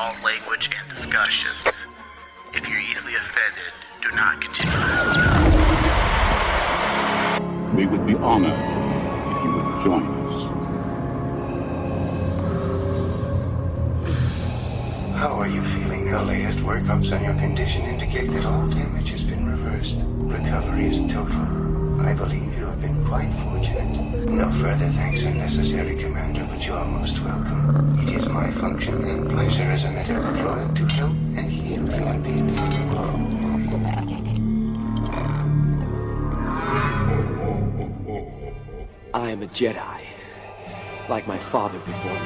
adult language and discussions. If you're easily offended, do not continue. We would be honored if you would join us. How are you feeling? Your latest workups on your condition indicate that all damage has been reversed. Recovery is total. I believe you have been quite fortunate. No further thanks are necessary, Commander, but you are most welcome. It is my function and pleasure as a medical droid to help and heal human beings. I am a Jedi, like my father before me.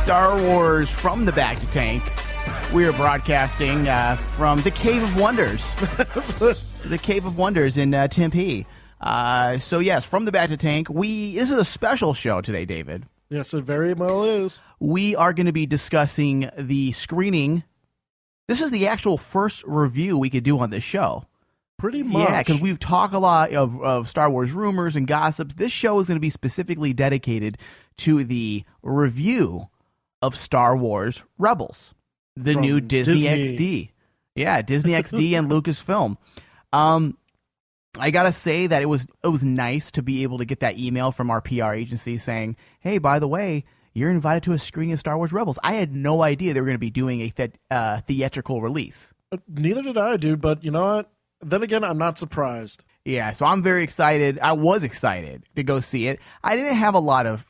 Star Wars from the BACTA tank. We are broadcasting from the Cave of Wonders. The Cave of Wonders in Tempe. So yes, from the BACTA tank. This is a special show today, David. Yes, it very well is. We are going to be discussing the screening. This is the actual first review we could do on this show. Pretty much. Yeah, because we've talked a lot of Star Wars rumors and gossips. This show is going to be specifically dedicated to the review of Star Wars Rebels, the new Disney XD. Yeah, Disney XD and Lucasfilm. I gotta say that it was nice to be able to get that email from our PR agency saying, "Hey, by the way, you're invited to a screening of Star Wars Rebels." I had no idea they were going to be doing a theatrical release. Neither did I, dude. But you know what? Then again, I'm not surprised. Yeah, so I'm very excited. I was excited to go see it. I didn't have a lot of,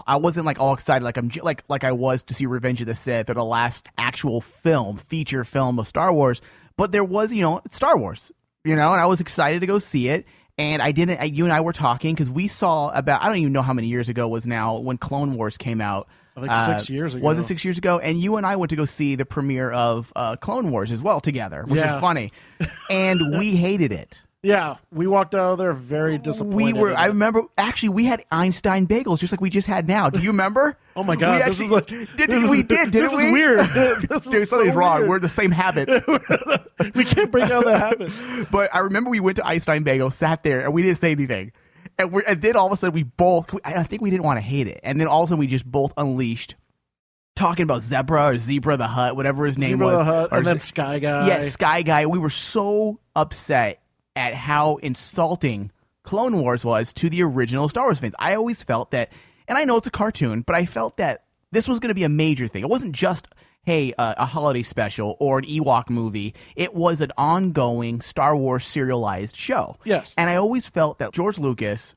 I wasn't like all excited like I was to see Revenge of the Sith or the last actual feature film of Star Wars. But there was, it's Star Wars, and I was excited to go see it. And you and I were talking because we saw I don't even know how many years ago it was now when Clone Wars came out. I think 6 years ago. Was it 6 years ago? And you and I went to go see the premiere of Clone Wars as well together, which was funny. And we hated it. Yeah, we walked out of there very disappointed. I remember, actually, we had Einstein bagels just like we just had now. Do you remember? Oh my God, This is weird. Dude, something's wrong. We're the same habits. We can't break out the habits. But I remember we went to Einstein Bagel, sat there, and we didn't say anything. And then all of a sudden I think we didn't want to hate it. And then all of a sudden we just both unleashed talking about Zebra the Hutt, whatever his name was. Zebra the Hutt, and then Sky Guy. Yeah, Sky Guy. We were so upset at how insulting Clone Wars was to the original Star Wars fans. I always felt that, and I know it's a cartoon, but I felt that this was going to be a major thing. It wasn't just, hey, a holiday special or an Ewok movie. It was an ongoing Star Wars serialized show. Yes. And I always felt that George Lucas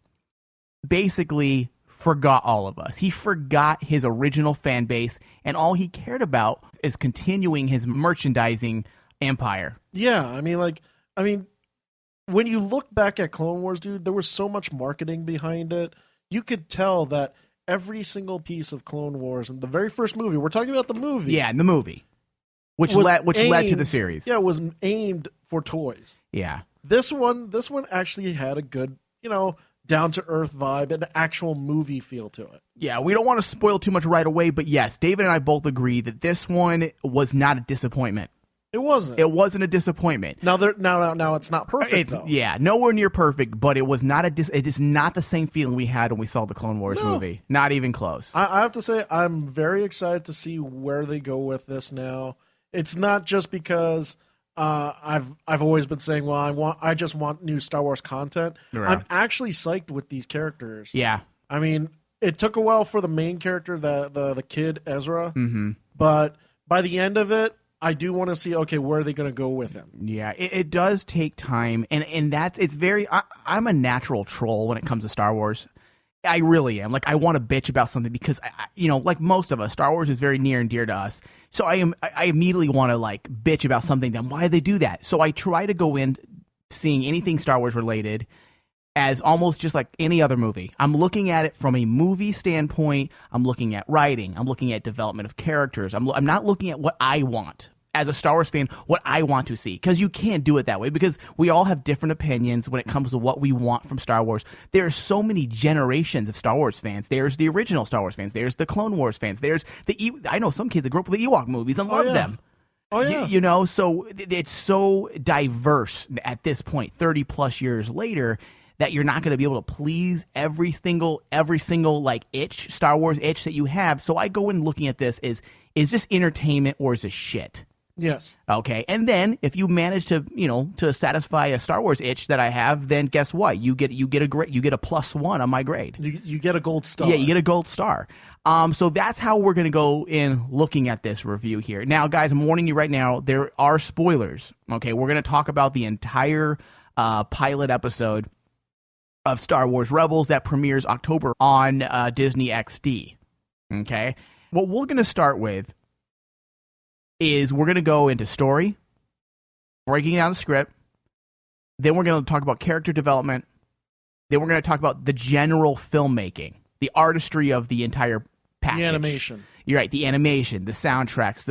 basically forgot all of us. He forgot his original fan base, and all he cared about is continuing his merchandising empire. Yeah, I mean, when you look back at Clone Wars, dude, there was so much marketing behind it. You could tell that every single piece of Clone Wars in the very first movie, we're talking about the movie. Yeah, in the movie. Which led to the series. Yeah, it was aimed for toys. Yeah. This one actually had a good, down-to-earth vibe and actual movie feel to it. Yeah, we don't want to spoil too much right away, but yes, David and I both agree that this one was not a disappointment. It wasn't. It wasn't a disappointment. Now it's not perfect, though. Yeah, nowhere near perfect, but it was not it is not the same feeling we had when we saw the Clone Wars movie. Not even close. I have to say, I'm very excited to see where they go with this now. It's not just because I've always been saying, well, I just want new Star Wars content. Yeah. I'm actually psyched with these characters. Yeah. I mean, it took a while for the main character, the kid Ezra, mm-hmm. but by the end of it, I do want to see, okay, where are they going to go with him? Yeah, it does take time, and it's very. I'm a natural troll when it comes to Star Wars. I really am. Like, I want to bitch about something because like most of us, Star Wars is very near and dear to us. So I immediately want to like bitch about something. Then why do they do that? So I try to go in seeing anything Star Wars related as almost just like any other movie. I'm looking at it from a movie standpoint. I'm looking at writing. I'm looking at development of characters. I'm not looking at what I want. As a Star Wars fan, what I want to see. Because you can't do it that way. Because we all have different opinions when it comes to what we want from Star Wars. There are so many generations of Star Wars fans. There's the original Star Wars fans. There's the Clone Wars fans. There's I know some kids that grew up with the Ewok movies and love them. Oh, yeah. You know, so it's so diverse at this point, 30 plus years later, that you're not going to be able to please every single like itch, Star Wars itch that you have. So I go in looking at this is this entertainment or is this shit? Yes. Okay. And then if you manage to, to satisfy a Star Wars itch that I have, then guess what? You get a +1 on my grade. You get a gold star. Yeah, you get a gold star. So that's how we're going to go in looking at this review here. Now, guys, I'm warning you right now, there are spoilers. Okay, we're going to talk about the entire pilot episode of Star Wars Rebels that premieres October on Disney XD. Okay, what we're going to start with is we're going to go into story, breaking down the script, then we're going to talk about character development, then we're going to talk about the general filmmaking, the artistry of the entire package. The animation. You're right. The animation, the soundtracks,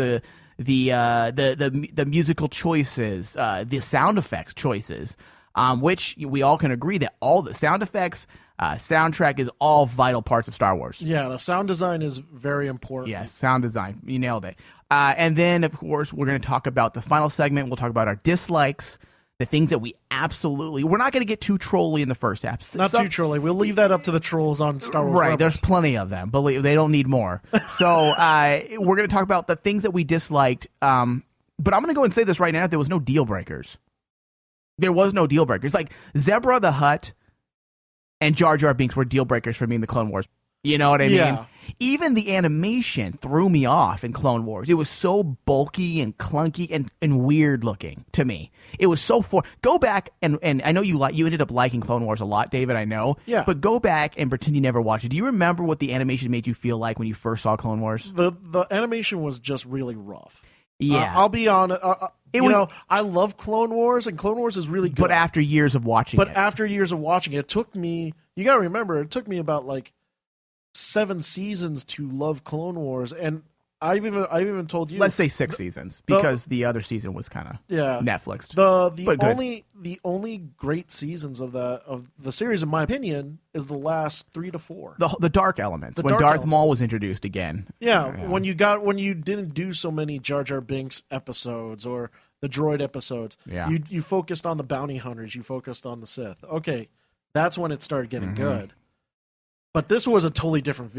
the musical choices, the sound effects choices, which we all can agree that all the sound effects, soundtrack is all vital parts of Star Wars. Yeah, the sound design is very important. Yes, sound design. You nailed it. And then, of course, we're going to talk about the final segment. We'll talk about our dislikes, the things that we absolutely... We're not going to get too trolly in the first half. Not too trolly. Wewill leave that up to the trolls on Star Wars Right, Rebels. there's plenty of them. Believe they don't need more. So we're going to talk about the things that we disliked. But I'm going to go and say this right now. There was no deal breakers. There was no deal breakers. Like, Zebra the Hutt and Jar Jar Binks were deal breakers for me in the Clone Wars. You know what I mean? Even the animation threw me off in Clone Wars. It was so bulky and clunky and weird looking to me. It was so go back and I know you ended up liking Clone Wars a lot, David, I know. Yeah. But go back and pretend you never watched it. Do you remember what the animation made you feel like when you first saw Clone Wars? The animation was just really rough. Yeah. I'll be honest. I love Clone Wars, and Clone Wars is really good. But after years of watching it. It took me, you got to remember, it took me about like 7 seasons to love Clone Wars, and I've even told you. Let's say 6 seasons, because the other season was kind of Netflixed. The only great seasons of the series, in my opinion, is the last 3 to 4. The dark elements, when Darth Maul was introduced again. Yeah, when you didn't do so many Jar Jar Binks episodes or the droid episodes. Yeah. You focused on the bounty hunters. You focused on the Sith. Okay, that's when it started getting good. But this was a totally different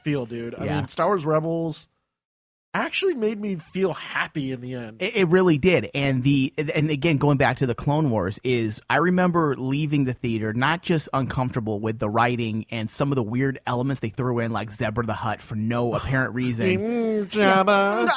feel, dude. I mean, Star Wars Rebels actually made me feel happy in the end. It really did. And again, going back to the Clone Wars, is I remember leaving the theater not just uncomfortable with the writing and some of the weird elements they threw in, like Zebra the Hutt for no apparent reason. Jabba.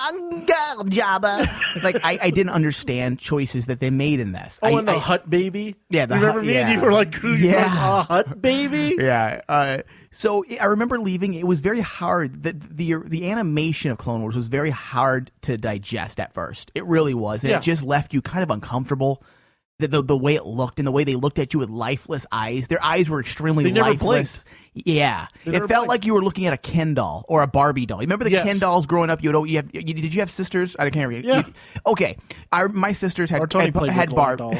Jabba. Like, I didn't understand choices that they made in this. And the Hutt baby? Yeah, the Remember Hutt, me? yeah. And you were like, Hutt baby? Yeah. So I remember leaving. It was very hard. The animation of Clone Wars was very hard to digest at first. It really was. And it just left you kind of uncomfortable. The way it looked and the way they looked at you with lifeless eyes. Their eyes were extremely lifeless. Yeah. It felt like you were looking at a Ken doll or a Barbie doll. You remember the Ken dolls growing up? Did you have sisters? I can't remember. Yeah. Okay. My sisters had Barbies.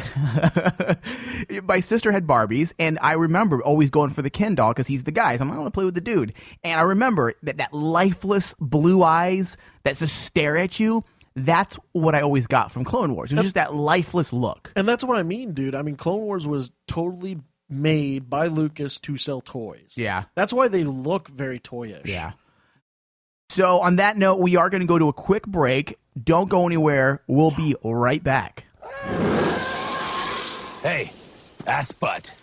My sister had Barbies, and I remember always going for the Ken doll because he's the guy. So I'm like, I want to play with the dude. And I remember that lifeless blue eyes that just stare at you. That's what I always got from Clone Wars. It was just that lifeless look. And that's what I mean, dude. I mean, Clone Wars was totally made by Lucas to sell toys. Yeah. That's why they look very toyish. Yeah. So on that note, we are going to go to a quick break. Don't go anywhere. We'll be right back. Hey, ass butt.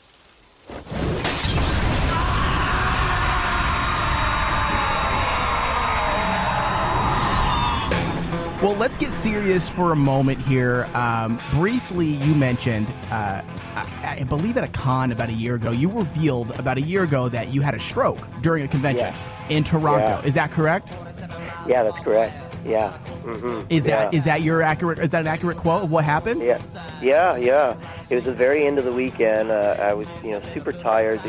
Well, let's get serious for a moment here. Briefly, you mentioned, I believe at a con about a year ago, you revealed about a year ago that you had a stroke during a convention in Toronto. Yeah. Is that correct? Yeah, that's correct. Yeah. Mm-hmm. Is that an accurate quote of what happened? Yeah. It was the very end of the weekend. I was, super tired.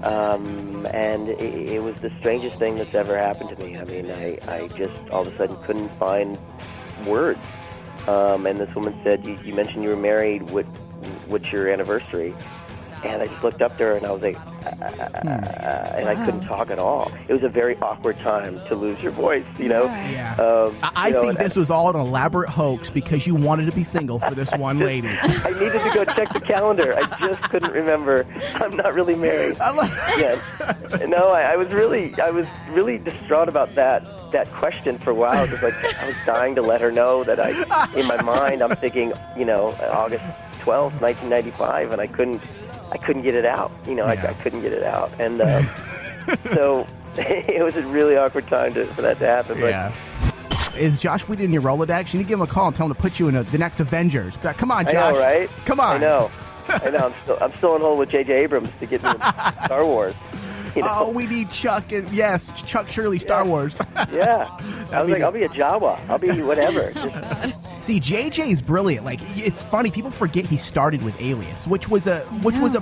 And it was the strangest thing that's ever happened to me. I mean, I just all of a sudden couldn't find words. And this woman said, you mentioned you were married. What's your anniversary? And I just looked up to her, and I was like, and I couldn't talk at all. It was a very awkward time to lose your voice, you know? Yeah. I think this was all an elaborate hoax because you wanted to be single for this one lady. I needed to go check the calendar. I just couldn't remember. I'm not really married. Yeah. No, I was really distraught about that question for a while. Because I was dying to let her know that in my mind, I'm thinking, you know, August 12th, 1995, and I couldn't get it out. You know, I couldn't get it out. And so it was a really awkward time for that to happen. But, Is Josh Whedon in your Rolodex? You need to give him a call and tell him to put you in the next Avengers. But come on, Josh. I know, right? Come on. I know. I'm still on hold with J.J. Abrams to get me Star Wars. You know? Oh, we need Chuck and Chuck Shirley Star Wars. Yeah. I was like, I'll be a Jawa. I'll be whatever. See, JJ is brilliant. Like, it's funny. People forget he started with Alias, which was a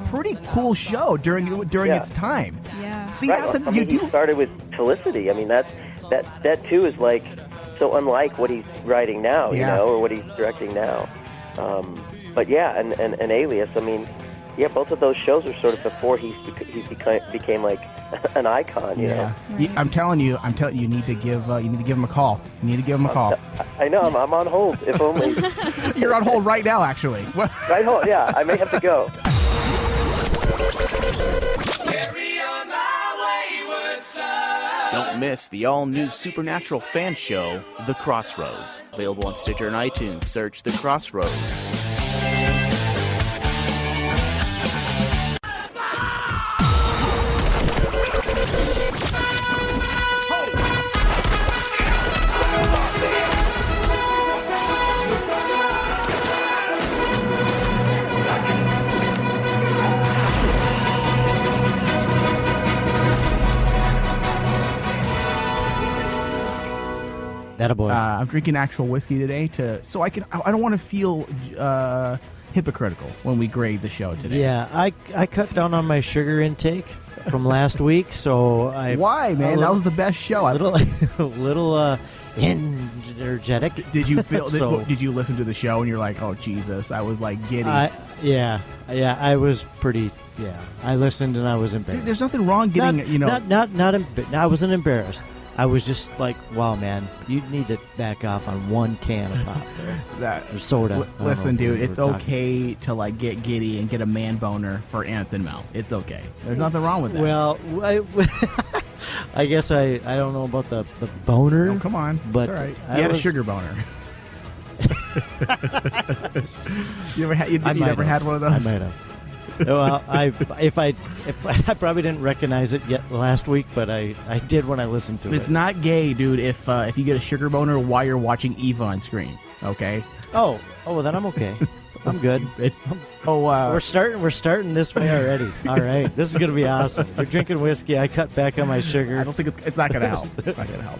pretty cool show during its time. Yeah. See, right. He started with Felicity. I mean, that too is like so unlike what he's writing now, you know, or what he's directing now. But yeah, and Alias. I mean, yeah, both of those shows were sort of before he became like an icon. You know? I'm telling you, you need to give him a call. You need to give him a call. I know. I'm on hold. If only. You're on hold right now, actually. Right hold. Yeah, I may have to go. Don't miss the all-new Supernatural fan show, The Crossroads. Available on Stitcher and iTunes. Search The Crossroads. Attaboy. I'm drinking actual whiskey today so I don't want to feel hypocritical when we grade the show today. Yeah, I cut down on my sugar intake from last week, so Why, man? That was the best show. A little energetic. Did you feel? Did you listen to the show and you're like, oh Jesus, I was like giddy. I was pretty. Yeah, I listened and I was embarrassed. There's nothing wrong getting I wasn't embarrassed. I was just like, wow, man, you need to back off on one can of pop there. Or soda. Listen, dude, it's okay to like get giddy and get a man boner for Ants and Mel. It's okay. There's nothing wrong with that. Well, I guess I don't know about the boner. Oh, come on. But all right. You had a sugar boner. You never had one of those? I might have. Well, I probably didn't recognize it yet last week, but I did when I listened to it. It's not gay, dude. If you get a sugar boner while you're watching Eva on screen, okay? Oh, well then I'm okay. I'm good. We're starting this way already. All right, this is gonna be awesome. We're drinking whiskey. I cut back on my sugar. I don't think it's not gonna help. It's not gonna help.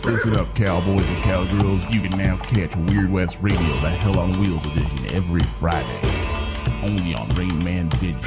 Listen up, cowboys and cowgirls. You can now catch Weird West Radio, the Hell on Wheels edition, every Friday. Only on Rain Man Digital.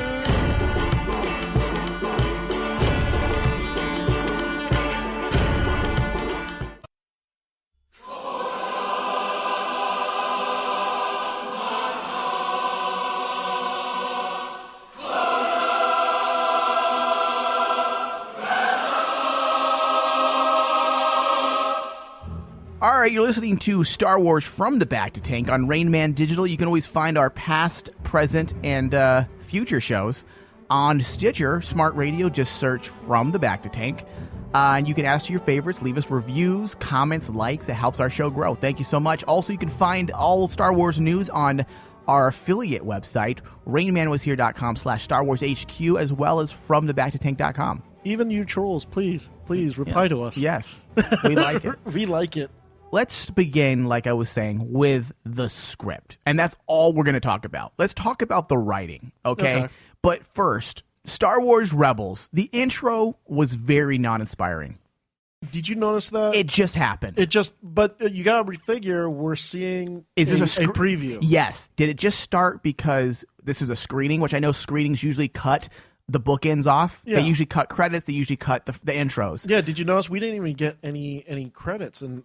All right, you're listening to Star Wars from the BACTA Tank on Rain Man Digital. You can always find our past, present, and future shows on Stitcher, Smart Radio. Just search From the BACTA Tank. And you can add us to your favorites, leave us reviews, comments, likes. It helps our show grow. Thank you so much. Also, you can find all Star Wars news on our affiliate website, rainmanwashere.com/Star Wars HQ, as well as FromTheBactaTank.com. Even you trolls, please reply to us. Yes, we like it. We like it. Let's begin, like I was saying, with the script. And that's all we're going to talk about. Let's talk about the writing, okay? But first, Star Wars Rebels. The intro was very non-inspiring. Did you notice that? It just happened. But you got to refigure, we're seeing a preview. Yes. Did it just start because this is a screening, which I know screenings usually cut the bookends off? Yeah. They usually cut credits. They usually cut the intros. Yeah, did you notice we didn't even get any credits? And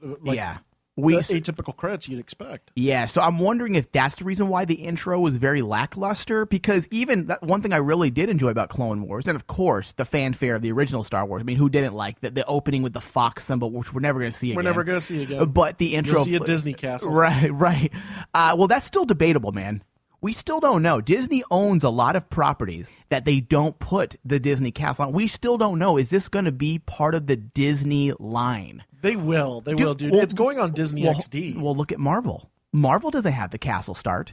atypical credits you'd expect. Yeah, so I'm wondering if that's the reason why the intro was very lackluster, because even that one thing I really did enjoy about Clone Wars, and of course the fanfare of the original Star Wars. I mean, who didn't like the opening with the fox symbol, which we're never going to see again. We're never going to see again. But the intro... You'll see a Disney castle. Right. Well, that's still debatable, man. We still don't know. Disney owns a lot of properties that they don't put the Disney castle on. We still don't know. Is this going to be part of the Disney line? They will, dude. Well, it's going on Disney XD. Well, look at Marvel. Marvel doesn't have the castle start.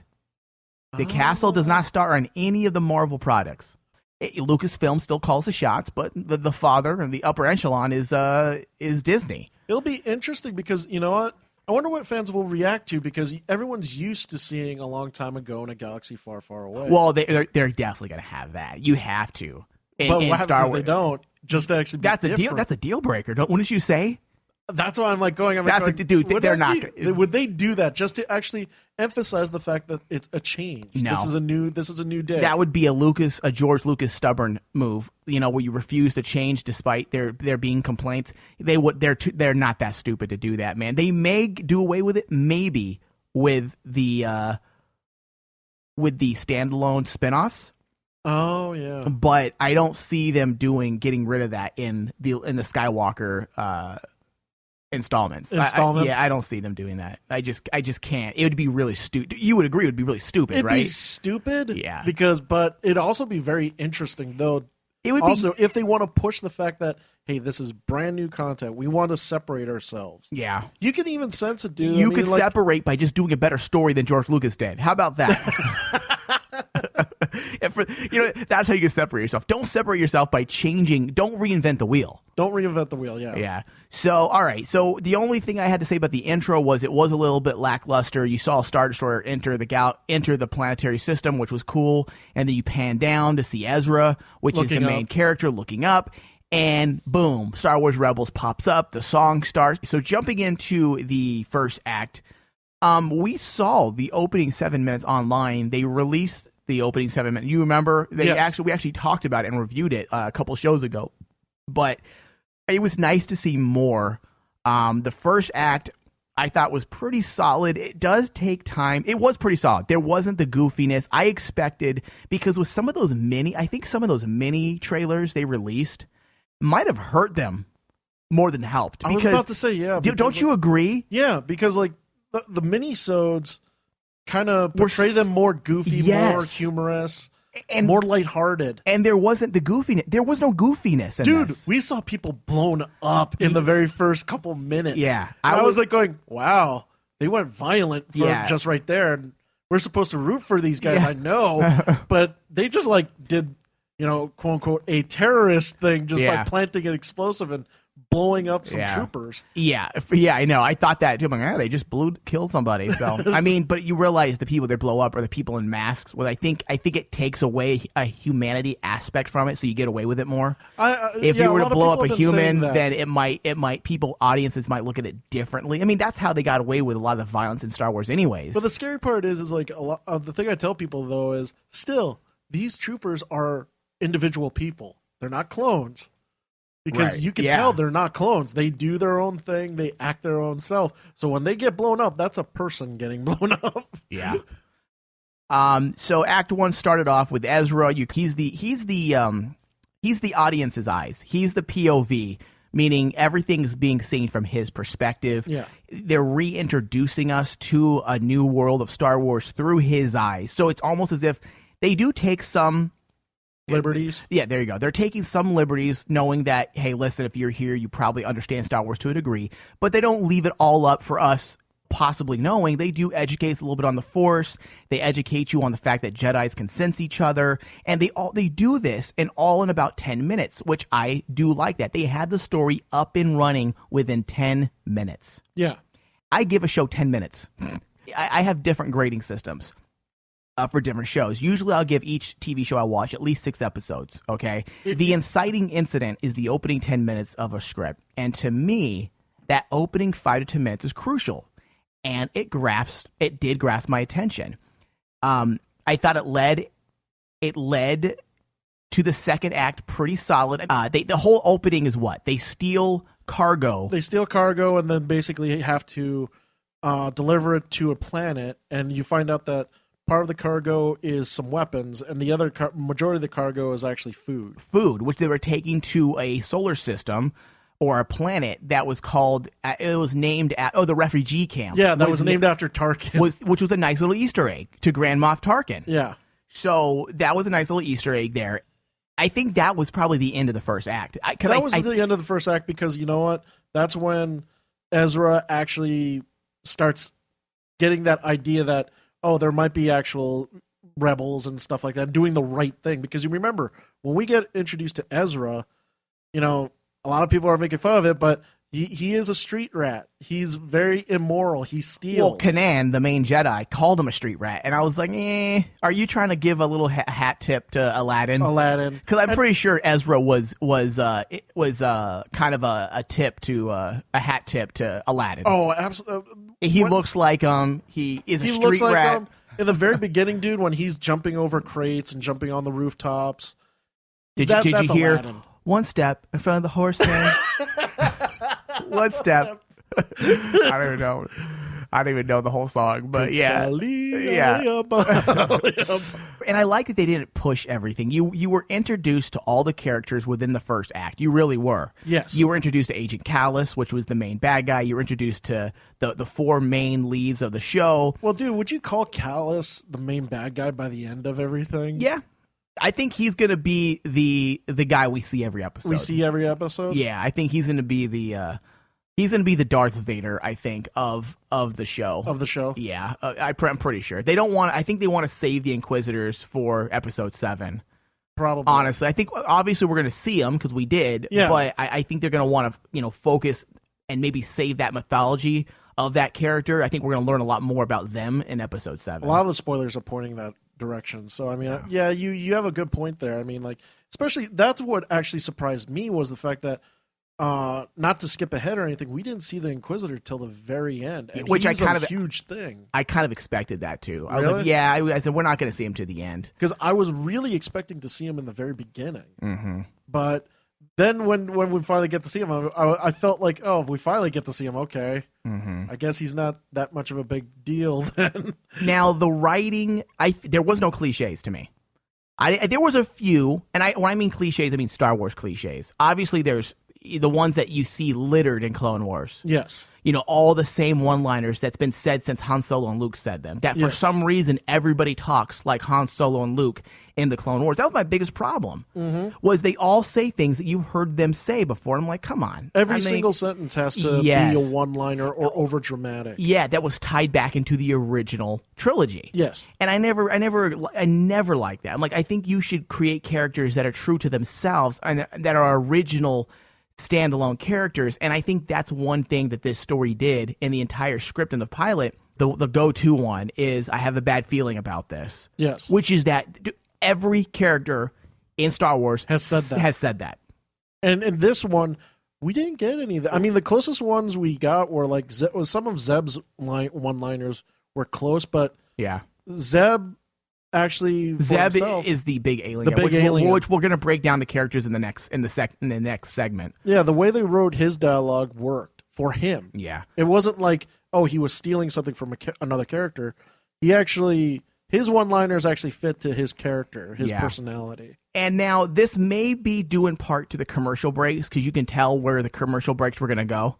The castle does not start on any of the Marvel products. Lucasfilm still calls the shots, but the father and the upper echelon is Disney. It'll be interesting because, you know what? I wonder what fans will react to, because everyone's used to seeing a long time ago in a galaxy far, far away. Well, they're definitely going to have that. You have to. But what happens if they don't? Just to actually be different. That's a deal breaker. Wouldn't you say? That's why I'm like going. Dude, they're not. Would they do that just to actually emphasize the fact that it's a change? No, this is a new day. That would be a George Lucas stubborn move. You know, where you refuse to change despite there being complaints. They're not that stupid to do that, man. They may do away with it, maybe with the standalone spinoffs. Oh yeah, but I don't see them getting rid of that in the Skywalker. Installments. I don't see them doing that. I just can't. It would be really stupid. You would agree it would be really stupid, right? It'd be stupid. Yeah. But it'd also be very interesting, though. It would also if they want to push the fact that, hey, this is brand new content. We want to separate ourselves. Yeah. You can even sense it, dude. You could separate by just doing a better story than George Lucas did. How about that? That's how you can separate yourself. Don't separate yourself by changing. Don't reinvent the wheel. Yeah. Yeah. So, all right. So the only thing I had to say about the intro was it was a little bit lackluster. You saw a Star Destroyer enter the planetary system, which was cool, and then you pan down to see Ezra, which is the main character, looking up, and boom, Star Wars Rebels pops up. The song starts. So jumping into the first act, we saw the opening 7 minutes online. They released the opening 7 minutes. You remember? We actually talked about it and reviewed it a couple shows ago. But it was nice to see more. The first act I thought was pretty solid. It does take time. It was pretty solid. There wasn't the goofiness I expected, because with some of those mini trailers they released might have hurt them more than helped. I was about to say, yeah. Don't you agree? Yeah, because like the mini-sodes kind of portray them more goofy, more humorous, and more lighthearted. And there wasn't the goofiness. There was no goofiness in this. We saw people blown up in the very first couple minutes. Yeah. I was like going, wow, they went violent for just right there. And we're supposed to root for these guys, I know. But they just like did, quote unquote, a terrorist thing just by planting an explosive and blowing up some troopers. Yeah, I know. I thought that too. I'm like, they just killed somebody. So I mean, but you realize the people that blow up are the people in masks. Well, I think it takes away a humanity aspect from it, so you get away with it more. If you were to blow up a human, then audiences might look at it differently. I mean, that's how they got away with a lot of the violence in Star Wars, anyways. But the scary part is like a lot of the thing I tell people though is still these troopers are individual people. They're not clones. Because you can tell they're not clones. They do their own thing. They act their own self. So when they get blown up, that's a person getting blown up. Yeah. So Act 1 started off with Ezra. He's the audience's eyes. He's the POV, meaning everything's being seen from his perspective. Yeah. They're reintroducing us to a new world of Star Wars through his eyes. So it's almost as if they do take some liberties. Yeah, there you go. They're taking some liberties, knowing that, hey, listen, if you're here, you probably understand Star Wars to a degree, but they don't leave it all up for us possibly knowing. They do educate us a little bit on the Force. They educate you on the fact that Jedis can sense each other, and they do this in about 10 minutes, which I do like that. They had the story up and running within 10 minutes. Yeah. I give a show 10 minutes. I have different grading systems. For different shows. Usually I'll give each TV show I watch at least 6 episodes, okay? The inciting incident is the opening 10 minutes of a script. And to me, that opening 5 to 10 minutes is crucial. And it did grasp my attention. I thought it led to the second act pretty solid. The whole opening is what? They steal cargo. They steal cargo and then basically have to deliver it to a planet, and you find out that part of the cargo is some weapons, and the other majority of the cargo is actually food. Food, which they were taking to a solar system or a planet that was called, it was named at, the refugee camp. Yeah, that was named after Tarkin. Which was a nice little Easter egg to Grand Moff Tarkin. Yeah. So that was a nice little Easter egg there. I think that was probably the end of the first act. That was the end of the first act because, you know what? That's when Ezra actually starts getting that idea that, there might be actual rebels and stuff like that, doing the right thing. Because you remember, when we get introduced to Ezra, a lot of people are making fun of it, but he is a street rat. He's very immoral. He steals. Well, Kanan, the main Jedi, called him a street rat. And I was like, are you trying to give a little hat tip to Aladdin? Because I'm pretty sure Ezra was kind of a tip to a hat tip to Aladdin. Oh, absolutely. He looks like he is a street looks like rat. In the very beginning, dude, when he's jumping over crates and jumping on the rooftops. Did you hear Aladdin. One step in front of the horseman? One step. I don't even know the whole song, but yeah. And I like that they didn't push everything. You were introduced to all the characters within the first act. You really were. Yes. You were introduced to Agent Callus, which was the main bad guy. You were introduced to the four main leads of the show. Well, dude, would you call Callus the main bad guy by the end of everything? Yeah. I think he's going to be the guy we see every episode. We see every episode? Yeah, I think he's going to be the Darth Vader, I think, of the show. Of the show? Yeah, I'm pretty sure. They don't want. I think they want to save the Inquisitors for episode 7. Probably. Honestly, I think obviously we're going to see them because we did. Yeah. But I think they're going to want to focus and maybe save that mythology of that character. I think we're going to learn a lot more about them in episode 7. A lot of the spoilers are pointing that direction. So I mean, yeah, you have a good point there. I mean, like, especially that's what actually surprised me was the fact that not to skip ahead or anything, we didn't see the Inquisitor till the very end, and which he's a huge thing. I kind of expected that too. I was Really? like, yeah, I said we're not going to see him to the end because I was really expecting to see him in the very beginning. Mm-hmm. But then when we finally get to see him, I felt like, oh, if we finally get to see him, okay. Mm-hmm. I guess he's not that much of a big deal then. Now, the writing, there was no cliches to me. There was a few, and when I mean cliches, I mean Star Wars cliches. Obviously, there's the ones that you see littered in Clone Wars. Yes. All the same one-liners that's been said since Han Solo and Luke said them. That for some reason, everybody talks like Han Solo and Luke in the Clone Wars. That was my biggest problem, was they all say things that you've heard them say before. I'm like, come on. Every single sentence has to be a one-liner or over-dramatic. Yeah, that was tied back into the original trilogy. Yes. And I never liked that. I'm like, I think you should create characters that are true to themselves and that are original standalone characters, and I think that's one thing that this story did in the entire script and the pilot. The go-to one is, I have a bad feeling about this. Yes. Which is that every character in Star Wars has said that. And in this one, we didn't get any of that. I mean, the closest ones we got were like some of Zeb's one-liners were close, but yeah, Zeb actually Zeb is the big alien, which we're going to break down the characters in the next segment. Yeah, the way they wrote his dialogue worked for him. Yeah, it wasn't like, oh, he was stealing something from another character. His one-liners actually fit to his character, his personality. And now this may be due in part to the commercial breaks, because you can tell where the commercial breaks were going to go.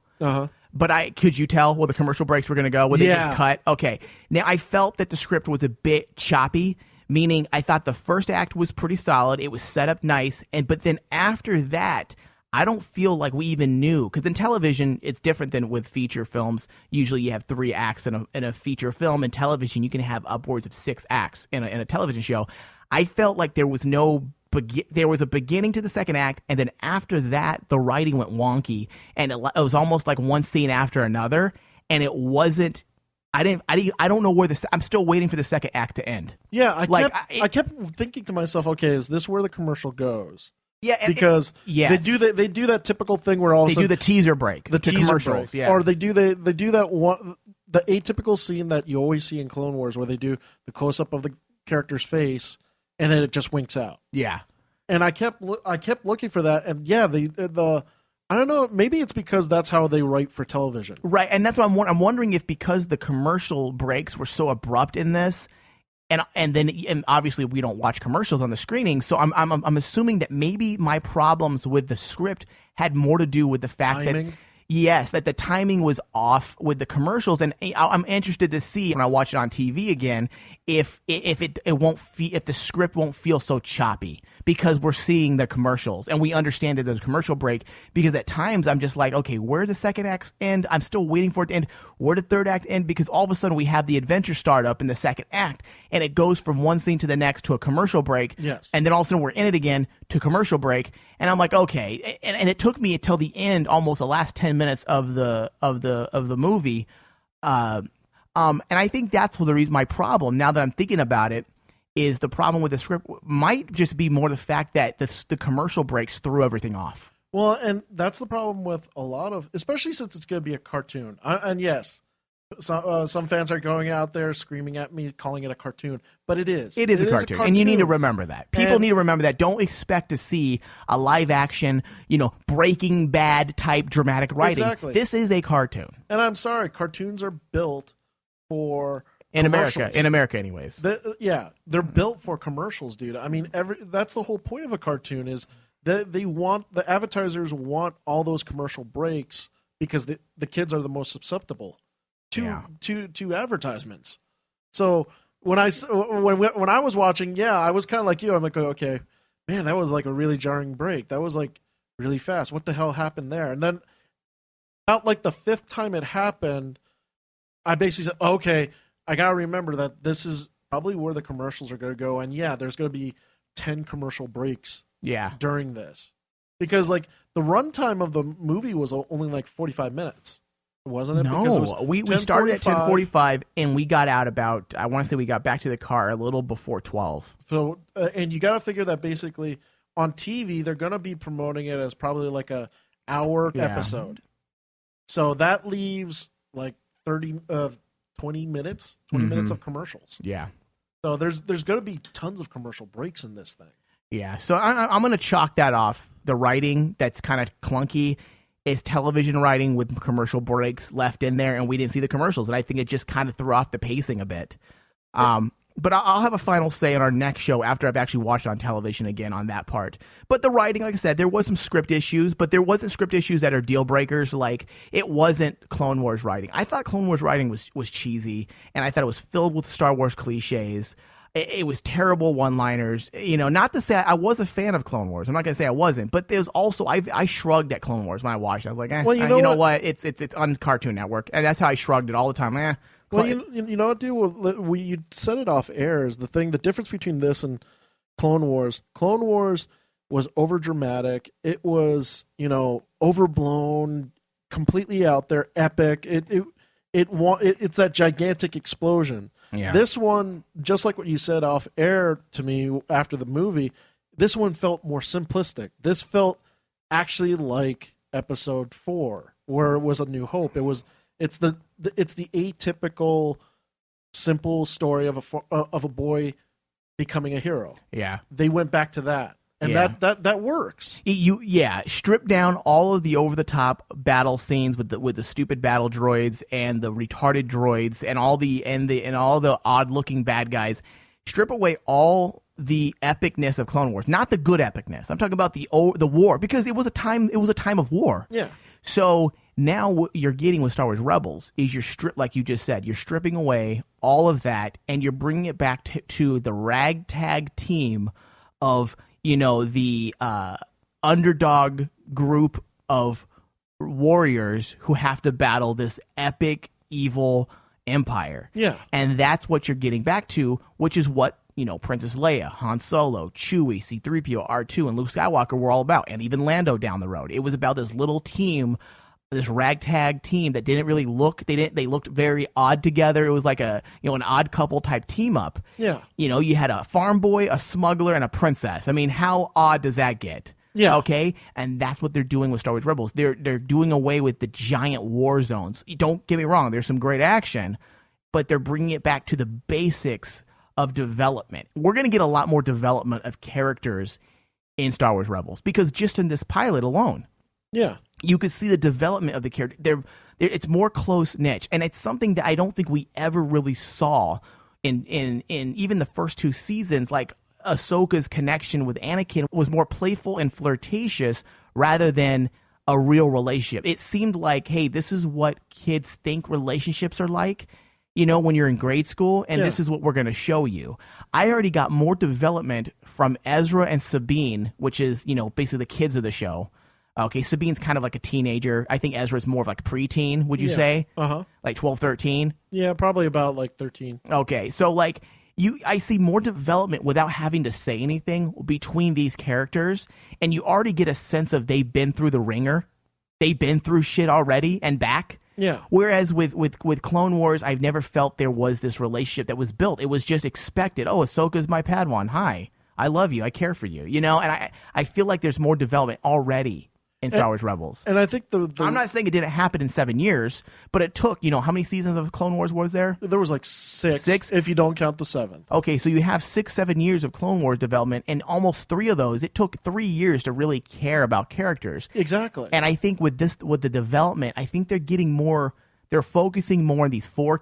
But could you tell where the commercial breaks were going to go? Where they just cut? Okay. Now, I felt that the script was a bit choppy, meaning I thought the first act was pretty solid. It was set up nice. But then after that, I don't feel like we even knew. Because in television, it's different than with feature films. Usually you have 3 acts in a feature film. In television, you can have upwards of 6 acts in a television show. I felt like there was a beginning to the second act, and then after that, the writing went wonky, and it was almost like one scene after another, and it wasn't. I don't know where I'm still waiting for the second act to end. Yeah, I kept thinking to myself, okay, is this where the commercial goes? Yeah, because they do that typical thing where all of a sudden they do the teaser break, the commercials, break, or they do that one, the atypical scene that you always see in Clone Wars where they do the close up of the character's face. And then it just winks out. Yeah, and I kept looking for that, and yeah, I don't know. Maybe it's because that's how they write for television. Right, and that's what I'm wondering if because the commercial breaks were so abrupt in this, and obviously we don't watch commercials on the screening, so I'm assuming that maybe my problems with the script had more to do with the fact that the timing was off with the commercials, and I'm interested to see when I watch it on TV again if the script won't feel so choppy because we're seeing the commercials and we understand that there's a commercial break, because at times I'm just like, okay, where the second act end? I'm still waiting for it to end. Where did third act end? Because all of a sudden we have the adventure start up in the second act and it goes from one scene to the next to a commercial break. Yes. And then all of a sudden we're in it again to commercial break. And I'm like, okay. And it took me until the end, almost the last 10 minutes of the movie. And I think that's the reason my problem, now that I'm thinking about it, is the problem with the script might just be more the fact that the commercial breaks threw everything off. Well, and that's the problem with a lot of, especially since it's going to be a cartoon. And yes, some fans are going out there screaming at me, calling it a cartoon, but it is. It is a cartoon, and you need to remember that. People need to remember that. Don't expect to see a live action, Breaking Bad type dramatic writing. Exactly. This is a cartoon. And I'm sorry, cartoons are built for in America anyways. They're built for commercials, dude. I mean, that's the whole point of a cartoon is that the advertisers want all those commercial breaks because the kids are the most susceptible to advertisements. So when I was watching, I was kind of like you. I'm like, okay, man, that was like a really jarring break. That was like really fast. What the hell happened there? And then about like the fifth time it happened, I basically said, okay, I got to remember that this is probably where the commercials are going to go. And there's going to be 10 commercial breaks during this. Because like the runtime of the movie was only like 45 minutes. Wasn't it? No, because it we started at 10:45 and we got out about, I want to say we got back to the car a little before 12. So, and you got to figure that basically on TV, they're going to be promoting it as probably like a hour episode. So that leaves like 20 minutes of commercials. Yeah. So there's going to be tons of commercial breaks in this thing. Yeah. So I'm going to chalk that off. The writing that's kind of clunky is television writing with commercial breaks left in there, and we didn't see the commercials, and I think it just kind of threw off the pacing a bit. But I'll have a final say on our next show after I've actually watched it on television again on that part. But the writing, like I said, there was some script issues, but there wasn't script issues that are deal breakers. Like, it wasn't Clone Wars writing. I thought Clone Wars writing was cheesy, and I thought it was filled with Star Wars cliches. It was terrible one-liners. Not to say I was a fan of Clone Wars. I'm not going to say I wasn't, but there's also I shrugged at Clone Wars when I watched it. I was like, well, you know what? It's on Cartoon Network, and that's how I shrugged it all the time. Well, you know what, dude? Well, you said it off air is the thing. The difference between this and Clone Wars. Clone Wars was overdramatic. It was overblown, completely out there, epic. It's that gigantic explosion. Yeah. This one, just like what you said off air to me after the movie, this one felt more simplistic. This felt actually like Episode 4, where it was A New Hope. It's the atypical, simple story of a boy becoming a hero. Yeah, they went back to that. And that works. Strip down all of the over the top battle scenes with the stupid battle droids and the retarded droids and all the odd looking bad guys. Strip away all the epicness of Clone Wars, not the good epicness. I'm talking about the war, because it was a time of war. Yeah. So now what you're getting with Star Wars Rebels is like you just said, you're stripping away all of that and you're bringing it back to the ragtag team of the underdog group of warriors who have to battle this epic evil empire. Yeah. And that's what you're getting back to, which is what, Princess Leia, Han Solo, Chewie, C-3PO, R2, and Luke Skywalker were all about, and even Lando down the road. It was about this little team, this ragtag team that didn't really they looked very odd together. It was like an odd couple type team up. Yeah. You had a farm boy, a smuggler, and a princess. I mean, how odd does that get? Yeah. Okay. And that's what they're doing with Star Wars Rebels. They're doing away with the giant war zones. Don't get me wrong. There's some great action, but they're bringing it back to the basics of development. We're going to get a lot more development of characters in Star Wars Rebels because just in this pilot alone, Yeah. You could see the development of the character. It's more close niche, and it's something that I don't think we ever really saw in even the first 2 seasons. Like Ahsoka's connection with Anakin was more playful and flirtatious rather than a real relationship. It seemed like, hey, this is what kids think relationships are like, when you're in grade school, and this is what we're going to show you. I already got more development from Ezra and Sabine, which is, basically the kids of the show. Okay, Sabine's kind of like a teenager. I think Ezra's more of like preteen, would you say? Uh-huh. Like 12, 13? Yeah, probably about like 13. Okay, so like I see more development without having to say anything between these characters, and you already get a sense of they've been through the ringer. They've been through shit already and back. Yeah. Whereas with Clone Wars, I've never felt there was this relationship that was built. It was just expected. Oh, Ahsoka's my Padawan. Hi. I love you. I care for you. And I feel like there's more development already in Star Wars Rebels. And I think I'm not saying it didn't happen in 7 years, but it took, how many seasons of Clone Wars was there? There was like 6, if you don't count the 7th. Okay, so you have 6, 7 years of Clone Wars development, and almost 3 of those, it took 3 years to really care about characters. Exactly. And I think with the development, I think they're focusing more on these 4,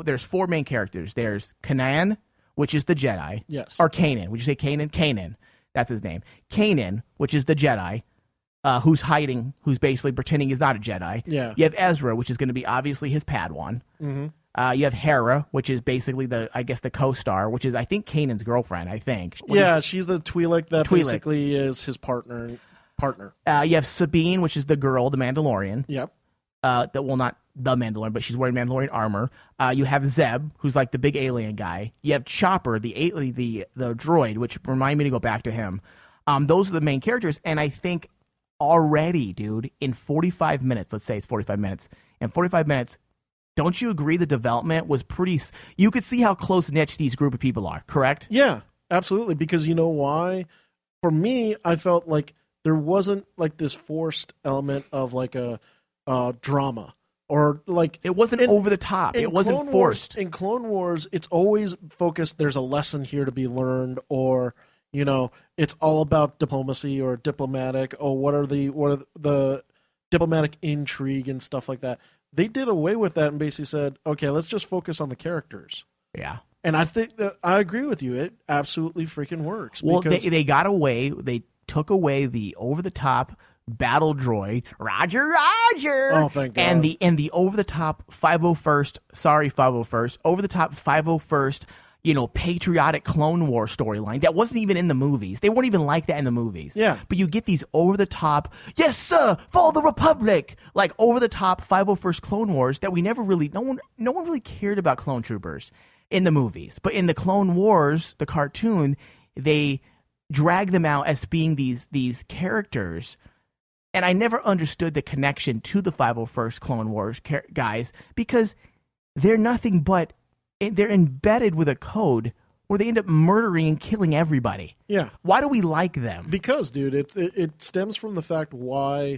there's 4 main characters. There's Kanan, which is the Jedi. Yes. Or Kanan. Would you say Kanan? Kanan. That's his name. Kanan, which is the Jedi. Who's hiding, who's basically pretending he's not a Jedi. Yeah. You have Ezra, which is going to be obviously his Padawan. Mm-hmm. You have Hera, which is basically the co-star, which is, I think, Kanan's girlfriend, I think. She's the Twi'lek that basically is his partner. You have Sabine, which is the girl, the Mandalorian. Yep. Not the Mandalorian, but she's wearing Mandalorian armor. You have Zeb, who's like the big alien guy. You have Chopper, the droid, which remind me to go back to him. Those are the main characters, and I think already, dude, in 45 minutes, let's say it's 45 minutes, in 45 minutes, don't you agree the development was pretty... You could see how close-knit these group of people are, correct? Yeah, absolutely, because you know why? For me, I felt like there wasn't like this forced element of like a drama. Or like... It wasn't over the top. It wasn't forced. In Clone Wars, it's always focused, there's a lesson here to be learned, or... it's all about diplomacy or diplomatic, or what are the diplomatic intrigue and stuff like that. They did away with that and basically said, okay, let's just focus on the characters. Yeah. And I think that I agree with you. It absolutely freaking works. Well, they got away. They took away the over-the-top battle droid, Roger. Oh, thank God. And the over-the-top 501st, over-the-top 501st, patriotic Clone War storyline that wasn't even in the movies. They weren't even like that in the movies. Yeah. But you get these over-the-top, yes, sir, for the Republic, like over-the-top 501st Clone Wars that we never really, no one really cared about clone troopers in the movies. But in the Clone Wars, the cartoon, they drag them out as being these characters. And I never understood the connection to the 501st Clone Wars guys, because they're nothing but they're embedded with a code where they end up murdering and killing everybody. Yeah. Why do we like them? Because, dude, it stems from the fact why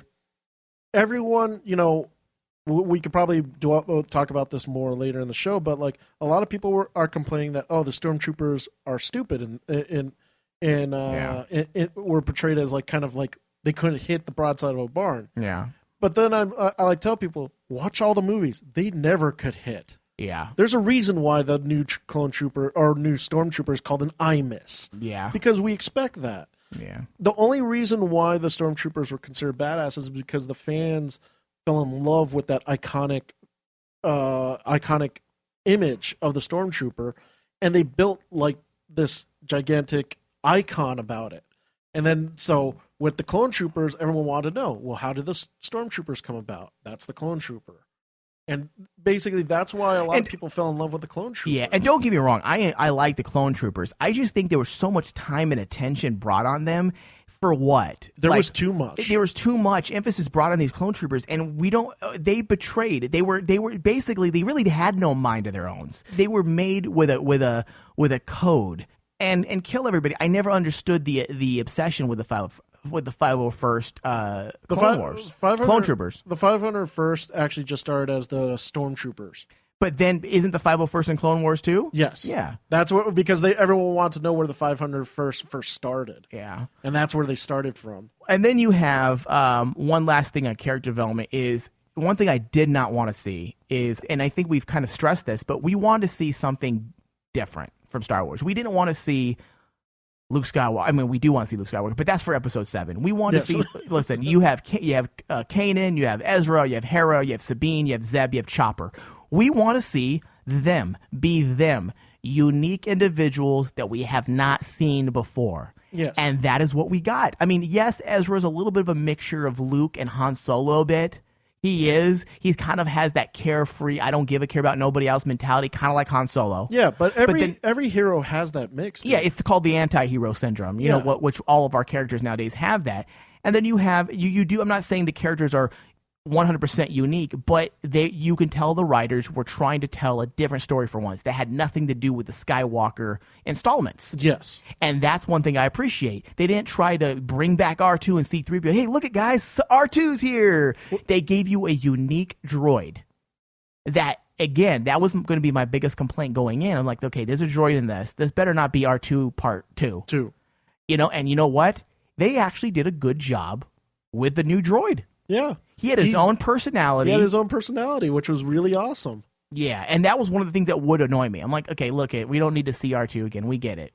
everyone, we could probably talk about this more later in the show, but like a lot of people are complaining that, the stormtroopers are stupid and were portrayed as like kind of like they couldn't hit the broadside of a barn. Yeah. But then I like tell people, watch all the movies. They never could hit. Yeah. There's a reason why the new clone trooper or new stormtrooper is called an IMIS. Yeah. Because we expect that. Yeah. The only reason why the stormtroopers were considered badasses is because the fans fell in love with that iconic image of the stormtrooper, and they built like this gigantic icon about it. And then so with the clone troopers, everyone wanted to know, well, how did the stormtroopers come about? That's the clone trooper. And basically, that's why a lot of people fell in love with the clone troopers. Yeah, and don't get me wrong, I like the clone troopers. I just think there was so much time and attention brought on them. For what? There was too much. There was too much emphasis brought on these clone troopers, and they betrayed. They were basically, they really had no mind of their own. They were made with a code and kill everybody. I never understood the obsession with the 501st Clone Wars. Clone Troopers. The 501st actually just started as the Stormtroopers. But then isn't the 501st in Clone Wars too? Yes. Yeah. That's what, because everyone wanted to know where the 501st first started. Yeah. And that's where they started from. And then you have one last thing on character development is one thing I did not want to see is, and I think we've kind of stressed this, but we wanted to see something different from Star Wars. We didn't want to see Luke Skywalker. I mean, we do want to see Luke Skywalker, but that's for Episode 7. We want to see. Listen, you have Kanan, you have Ezra, you have Hera, you have Sabine, you have Zeb, you have Chopper. We want to see them be them, unique individuals that we have not seen before. Yes. And that is what we got. I mean, yes, Ezra's a little bit of a mixture of Luke and Han Solo a bit. He is. He kind of has that carefree, I don't give a care about nobody else mentality, kind of like Han Solo. Yeah, but every hero has that mix. Yeah, it's called the anti-hero syndrome, you know, which all of our characters nowadays have that. And then you have, you do, I'm not saying the characters are 100% unique, but you can tell the writers were trying to tell a different story for once that had nothing to do with the Skywalker installments. Yes. And that's one thing I appreciate. They didn't try to bring back R2 and C3PO. Hey, look at guys, R2's here. They gave you a unique droid that, again, that was going to be my biggest complaint going in. I'm like, okay, there's a droid in this. This better not be R2 Part 2. You know, and you know what? They actually did a good job with the new droid. Yeah. He had his own personality. He had his own personality, which was really awesome. Yeah, and that was one of the things that would annoy me. I'm like, okay, look, we don't need to see R2 again. We get it.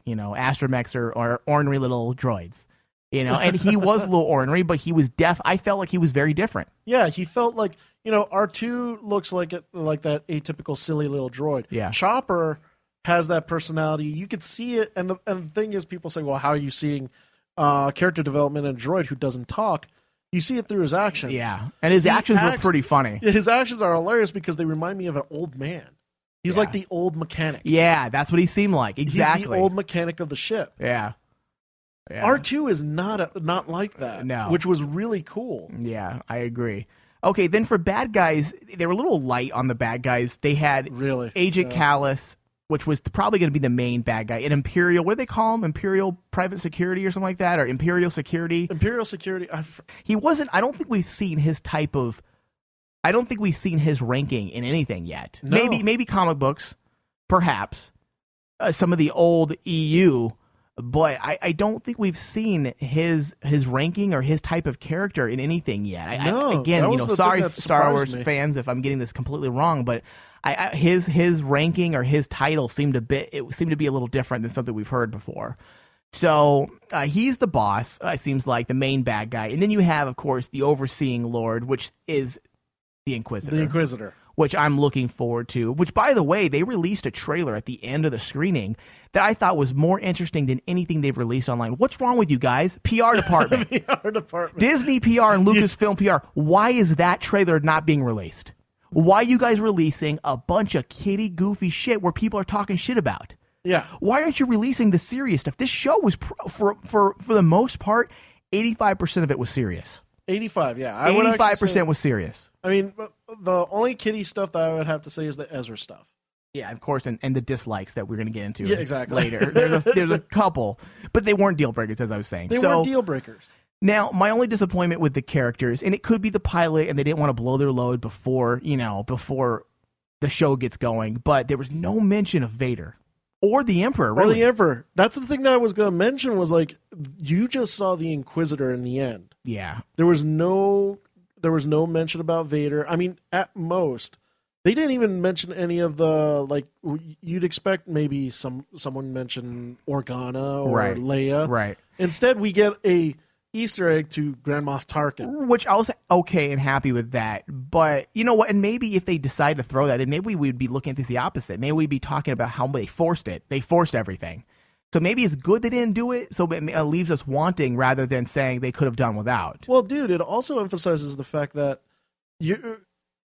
You know, astromechs are ornery little droids. You know, and he was a little ornery, but he was I felt like he was very different. Yeah, he felt like, you know, R2 looks like that atypical silly little droid. Yeah. Chopper has that personality. You could see it, and the thing is, people say, well, how are you seeing character development in a droid who doesn't talk? You see it through his actions. Yeah, and his actions were pretty funny. His actions are hilarious because they remind me of an old man. He's like the old mechanic. Yeah, that's what he seemed like. Exactly. He's the old mechanic of the ship. Yeah. R2 is not like that. No. Which was really cool. Yeah, I agree. Okay, then for bad guys, they were a little light on the bad guys. They had Agent Callus, which was probably going to be the main bad guy. An Imperial, what do they call him? Imperial Private Security or something like that? Or Imperial Security? Imperial Security. He wasn't, I don't think we've seen his ranking in anything yet. No. Maybe comic books, perhaps. Some of the old EU, but I don't think we've seen his ranking or his type of character in anything yet. Sorry, Star Wars fans, if I'm getting this completely wrong, but his ranking or his title seemed to be a little different than something we've heard before. So he's the boss. Seems like the main bad guy, and then you have, of course, the overseeing lord, which is the Inquisitor. The Inquisitor. Which I'm looking forward to. Which, by the way, they released a trailer at the end of the screening that I thought was more interesting than anything they've released online. What's wrong with you guys? PR department. PR department. Disney PR and Lucasfilm PR. Why is that trailer not being released? Why are you guys releasing a bunch of kiddie, goofy shit where people are talking shit about? Yeah. Why aren't you releasing the serious stuff? This show was, for the most part, 85% of it was serious. 85, yeah. 85% was serious. I mean, the only kiddie stuff that I would have to say is the Ezra stuff. Yeah, of course, and the dislikes that we're going to get into exactly. later. There's a couple, but they weren't deal breakers, as I was saying. They weren't deal breakers. Now, my only disappointment with the characters, and it could be the pilot, and they didn't want to blow their load before the show gets going, but there was no mention of Vader. Or the Emperor, really. Or the Emperor. That's the thing that I was going to mention was, like, you just saw the Inquisitor in the end. Yeah. There was no mention about Vader. I mean, at most, they didn't even mention any of the, like, you'd expect maybe someone mention Organa or Leia. Right. Instead, we get a Easter egg to Grand Moff Tarkin. Which I was okay and happy with that. But you know what? And maybe if they decide to throw that in, maybe we'd be looking at this the opposite. Maybe we'd be talking about how they forced it. They forced everything. So maybe it's good they didn't do it, so it leaves us wanting rather than saying they could have done without. Well, dude, it also emphasizes the fact that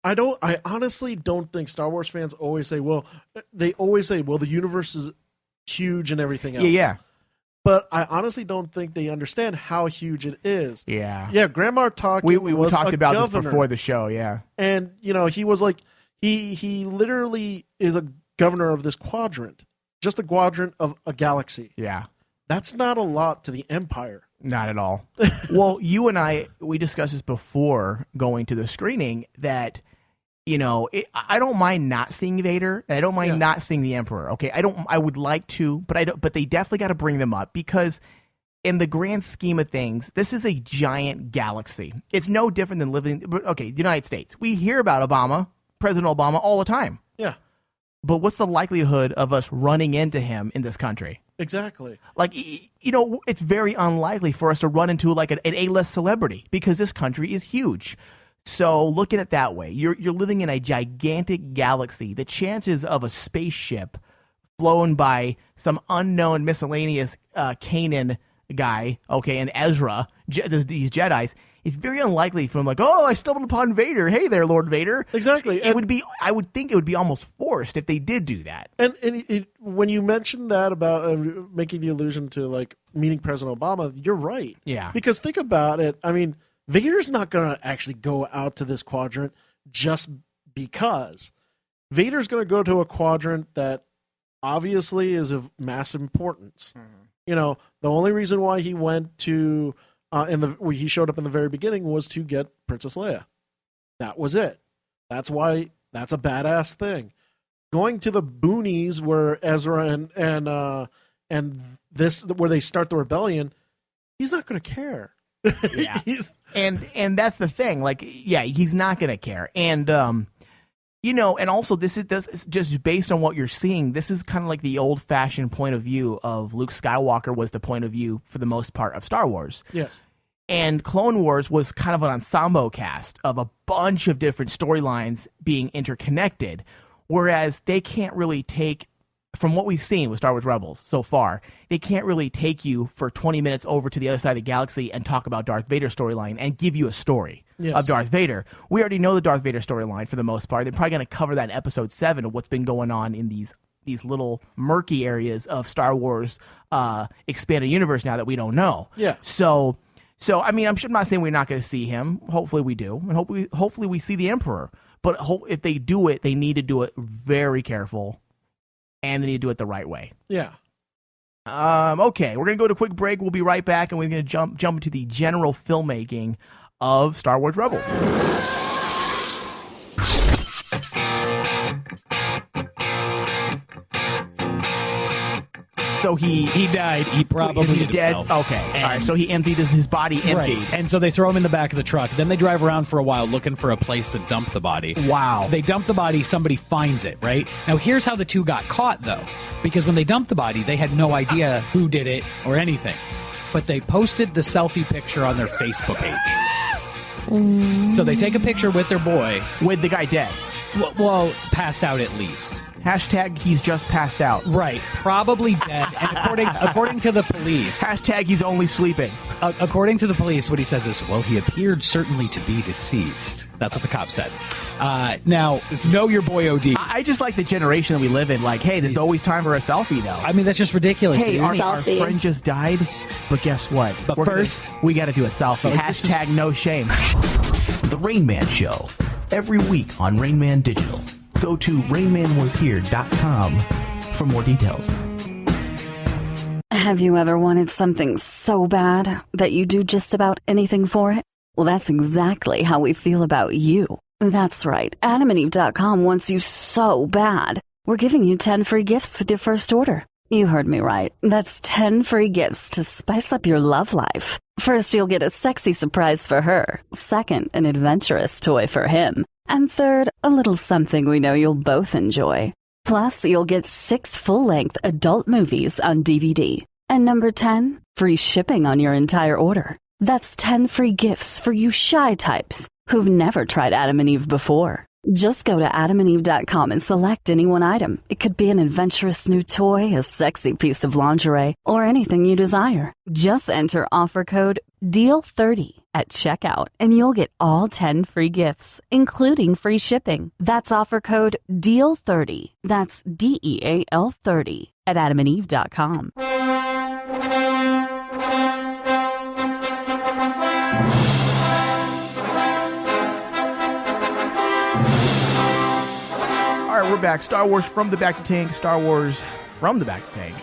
I honestly don't think Star Wars fans always say, well, the universe is huge and everything else. Yeah. But I honestly don't think they understand how huge it is. Yeah. Yeah, Grand Moff Tarkin we talked about governor. this before the show, yeah. And, you know, he was like, he literally is a governor of this quadrant. Just a quadrant of a galaxy. Yeah. That's not a lot to the Empire. Not at all. Well, you and we discussed this before going to the screening, that I don't mind not seeing Vader, and I don't mind not seeing the Emperor. Okay, I would like to, but I don't. But they definitely got to bring them up because, in the grand scheme of things, this is a giant galaxy. It's no different than living. Okay, the United States. We hear about President Obama, all the time. Yeah. But what's the likelihood of us running into him in this country? Exactly. Like, it's very unlikely for us to run into like an A-list celebrity because this country is huge. So look at it that way. You're living in a gigantic galaxy. The chances of a spaceship flown by some unknown miscellaneous Kanan guy, okay, and Ezra, these Jedis, it's very unlikely from like, oh, I stumbled upon Vader. Hey there, Lord Vader. Exactly. I would think it would be almost forced if they did do that. And when you mentioned that about making the allusion to like meeting President Obama, you're right. Yeah. Because think about it. I mean, Vader's not going to actually go out to this quadrant just because. Vader's going to go to a quadrant that obviously is of massive importance. Mm-hmm. The only reason why he went to he showed up in the very beginning was to get Princess Leia. That was it. That's why that's a badass thing. Going to the boonies where Ezra and this where they start the rebellion, he's not going to care. Yeah. And that's the thing. Like, yeah, he's not going to care. And and also this is just based on what you're seeing. This is kind of like the old-fashioned point of view of Luke Skywalker was the point of view for the most part of Star Wars. Yes. And Clone Wars was kind of an ensemble cast of a bunch of different storylines being interconnected, whereas they can't really take, from what we've seen with Star Wars Rebels so far, they can't really take you for 20 minutes over to the other side of the galaxy and talk about Darth Vader's storyline and give you a story of Darth Vader. We already know the Darth Vader storyline for the most part. They're probably going to cover that in Episode 7 of what's been going on in these little murky areas of Star Wars expanded universe now that we don't know. Yeah. So I mean, I'm not saying we're not going to see him. Hopefully we do. And hopefully we see the Emperor. But if they do it, they need to do it very careful. And they need to do it the right way. Yeah. Okay, we're going to go to a quick break. We'll be right back, and we're going to jump into the general filmmaking of Star Wars Rebels. So he died. He probably did dead. Himself. Okay. All right. So he emptied his body. Emptied. Right. And so they throw him in the back of the truck. Then they drive around for a while looking for a place to dump the body. Wow. They dump the body. Somebody finds it. Right. Now here's how the two got caught though, because when they dumped the body, they had no idea who did it or anything, but they posted the selfie picture on their Facebook page. So they take a picture with their boy, with the guy dead. Well, passed out at least. Hashtag he's just passed out. Right. Probably dead. And according to the police... Hashtag he's only sleeping. According to the police, what he says is, well, he appeared certainly to be deceased. That's what the cop said. Now, know your boy OD. I just like the generation that we live in. Like, hey, there's always time for a selfie, though. I mean, that's just ridiculous. Hey, our friend just died, but guess what? But first, we got to do a selfie. Hashtag no shame. The Rain Man Show. Every week on Rain Man Digital. Go to rainmanwashere.com for more details. Have you ever wanted something so bad that you do just about anything for it? Well, that's exactly how we feel about you. That's right. AdamandEve.com wants you so bad. We're giving you 10 free gifts with your first order. You heard me right. That's 10 free gifts to spice up your love life. First, you'll get a sexy surprise for her. Second, an adventurous toy for him. And third, a little something we know you'll both enjoy. Plus, you'll get 6 full-length adult movies on DVD. And number 10, free shipping on your entire order. That's 10 free gifts for you shy types who've never tried Adam and Eve before. Just go to adamandeve.com and select any one item. It could be an adventurous new toy, a sexy piece of lingerie, or anything you desire. Just enter offer code DEAL30 at checkout and you'll get all 10 free gifts, including free shipping. That's offer code DEAL30. That's DEAL 30 at adamandeve.com. All right, we're back. Star Wars from the Back to Tank. Star Wars from the Back to Tank.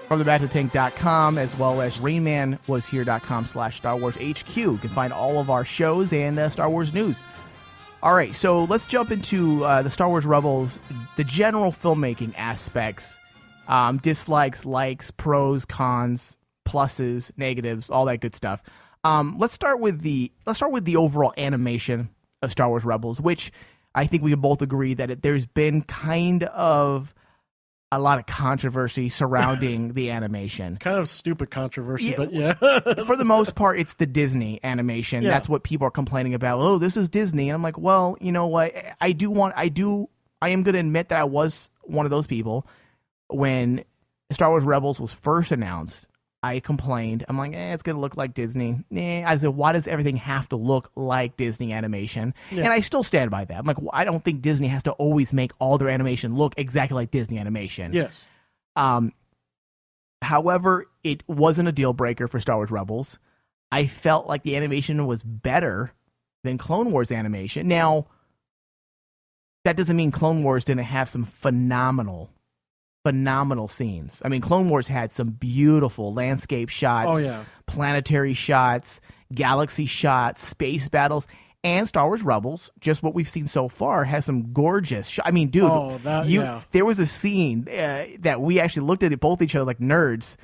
From the backtotank.com, as well as rainmanwashere.com/Star Wars HQ. You can find all of our shows and Star Wars news. All right, so let's jump into the Star Wars Rebels, the general filmmaking aspects, dislikes, likes, pros, cons, pluses, negatives, all that good stuff. Let's start with the overall animation of Star Wars Rebels, which I think we can both agree that there's been kind of a lot of controversy surrounding the animation. Kind of stupid controversy, but yeah. For the most part, it's the Disney animation. Yeah. That's what people are complaining about. Oh, this is Disney. And I'm like, well, you know what? I am going to admit that I was one of those people. When Star Wars Rebels was first announced, I complained. I'm like, it's going to look like Disney. I said, why does everything have to look like Disney animation? Yeah. And I still stand by that. I'm like, I don't think Disney has to always make all their animation look exactly like Disney animation. Yes. However, it wasn't a deal breaker for Star Wars Rebels. I felt like the animation was better than Clone Wars animation. Now, that doesn't mean Clone Wars didn't have some phenomenal scenes. I mean, Clone Wars had some beautiful landscape shots, planetary shots, galaxy shots, space battles, and Star Wars Rebels, just what we've seen so far, has some gorgeous shots. I mean, dude, there was a scene that we actually looked at both each other like nerds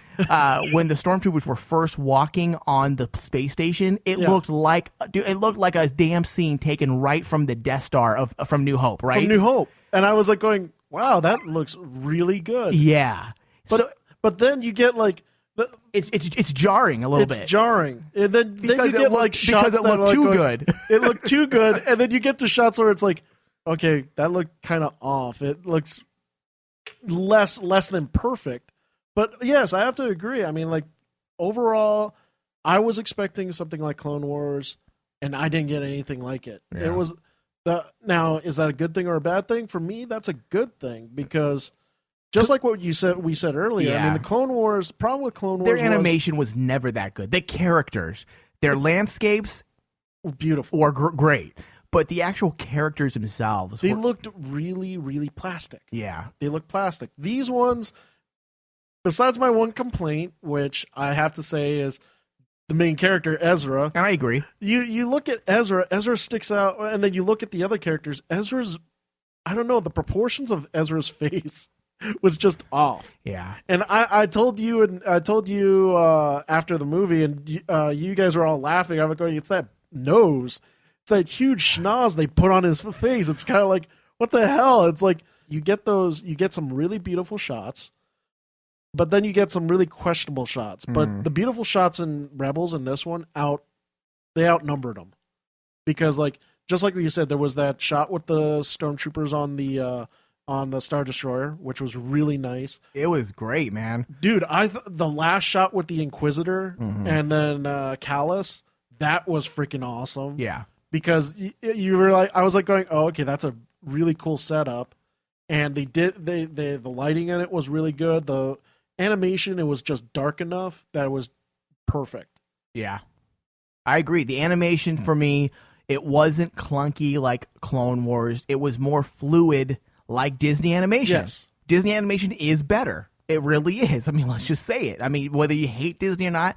when the stormtroopers were first walking on the space station. It looked like a damn scene taken right from the Death Star from New Hope, right? From New Hope. And I was like going, wow, that looks really good. Yeah. But then you get like it's jarring a little bit. It's jarring, and then you get like shots because it looked too good. It looked too good, and then you get to shots where it's like, okay, that looked kind of off. It looks less than perfect. But yes, I have to agree. I mean, like overall, I was expecting something like Clone Wars, and I didn't get anything like it. Yeah. It was now, is that a good thing or a bad thing? For me, that's a good thing because just like what we said earlier. Yeah. I mean, the Clone Wars. Problem with Clone Wars, their animation was never that good. The characters, their landscapes, beautiful or great, but the actual characters themselves, they looked really, really plastic. Yeah, they looked plastic. These ones, besides my one complaint, which I have to say is the main character, Ezra. And I agree. You look at Ezra sticks out, and then you look at the other characters. Ezra's, I don't know, the proportions of Ezra's face was just off. Yeah. And I told you after the movie, and you guys were all laughing. I'm going, it's that nose. It's that huge schnoz they put on his face. It's kind of like, what the hell? It's like you get some really beautiful shots, but then you get some really questionable shots. But the beautiful shots in Rebels and this one they outnumbered them because, like, just like you said, there was that shot with the stormtroopers on the Star Destroyer, which was really nice. It was great, man. Dude, the last shot with the Inquisitor and then Callus, that was freaking awesome. Yeah, because you were like, I was like going, oh, okay, that's a really cool setup, and the lighting in it was really good. The animation, it was just dark enough that it was perfect. Yeah, I agree. The animation for me, it wasn't clunky like Clone Wars. It was more fluid like Disney animation. Yes. Disney animation is better. It really is. I mean, let's just say it. I mean, whether you hate Disney or not,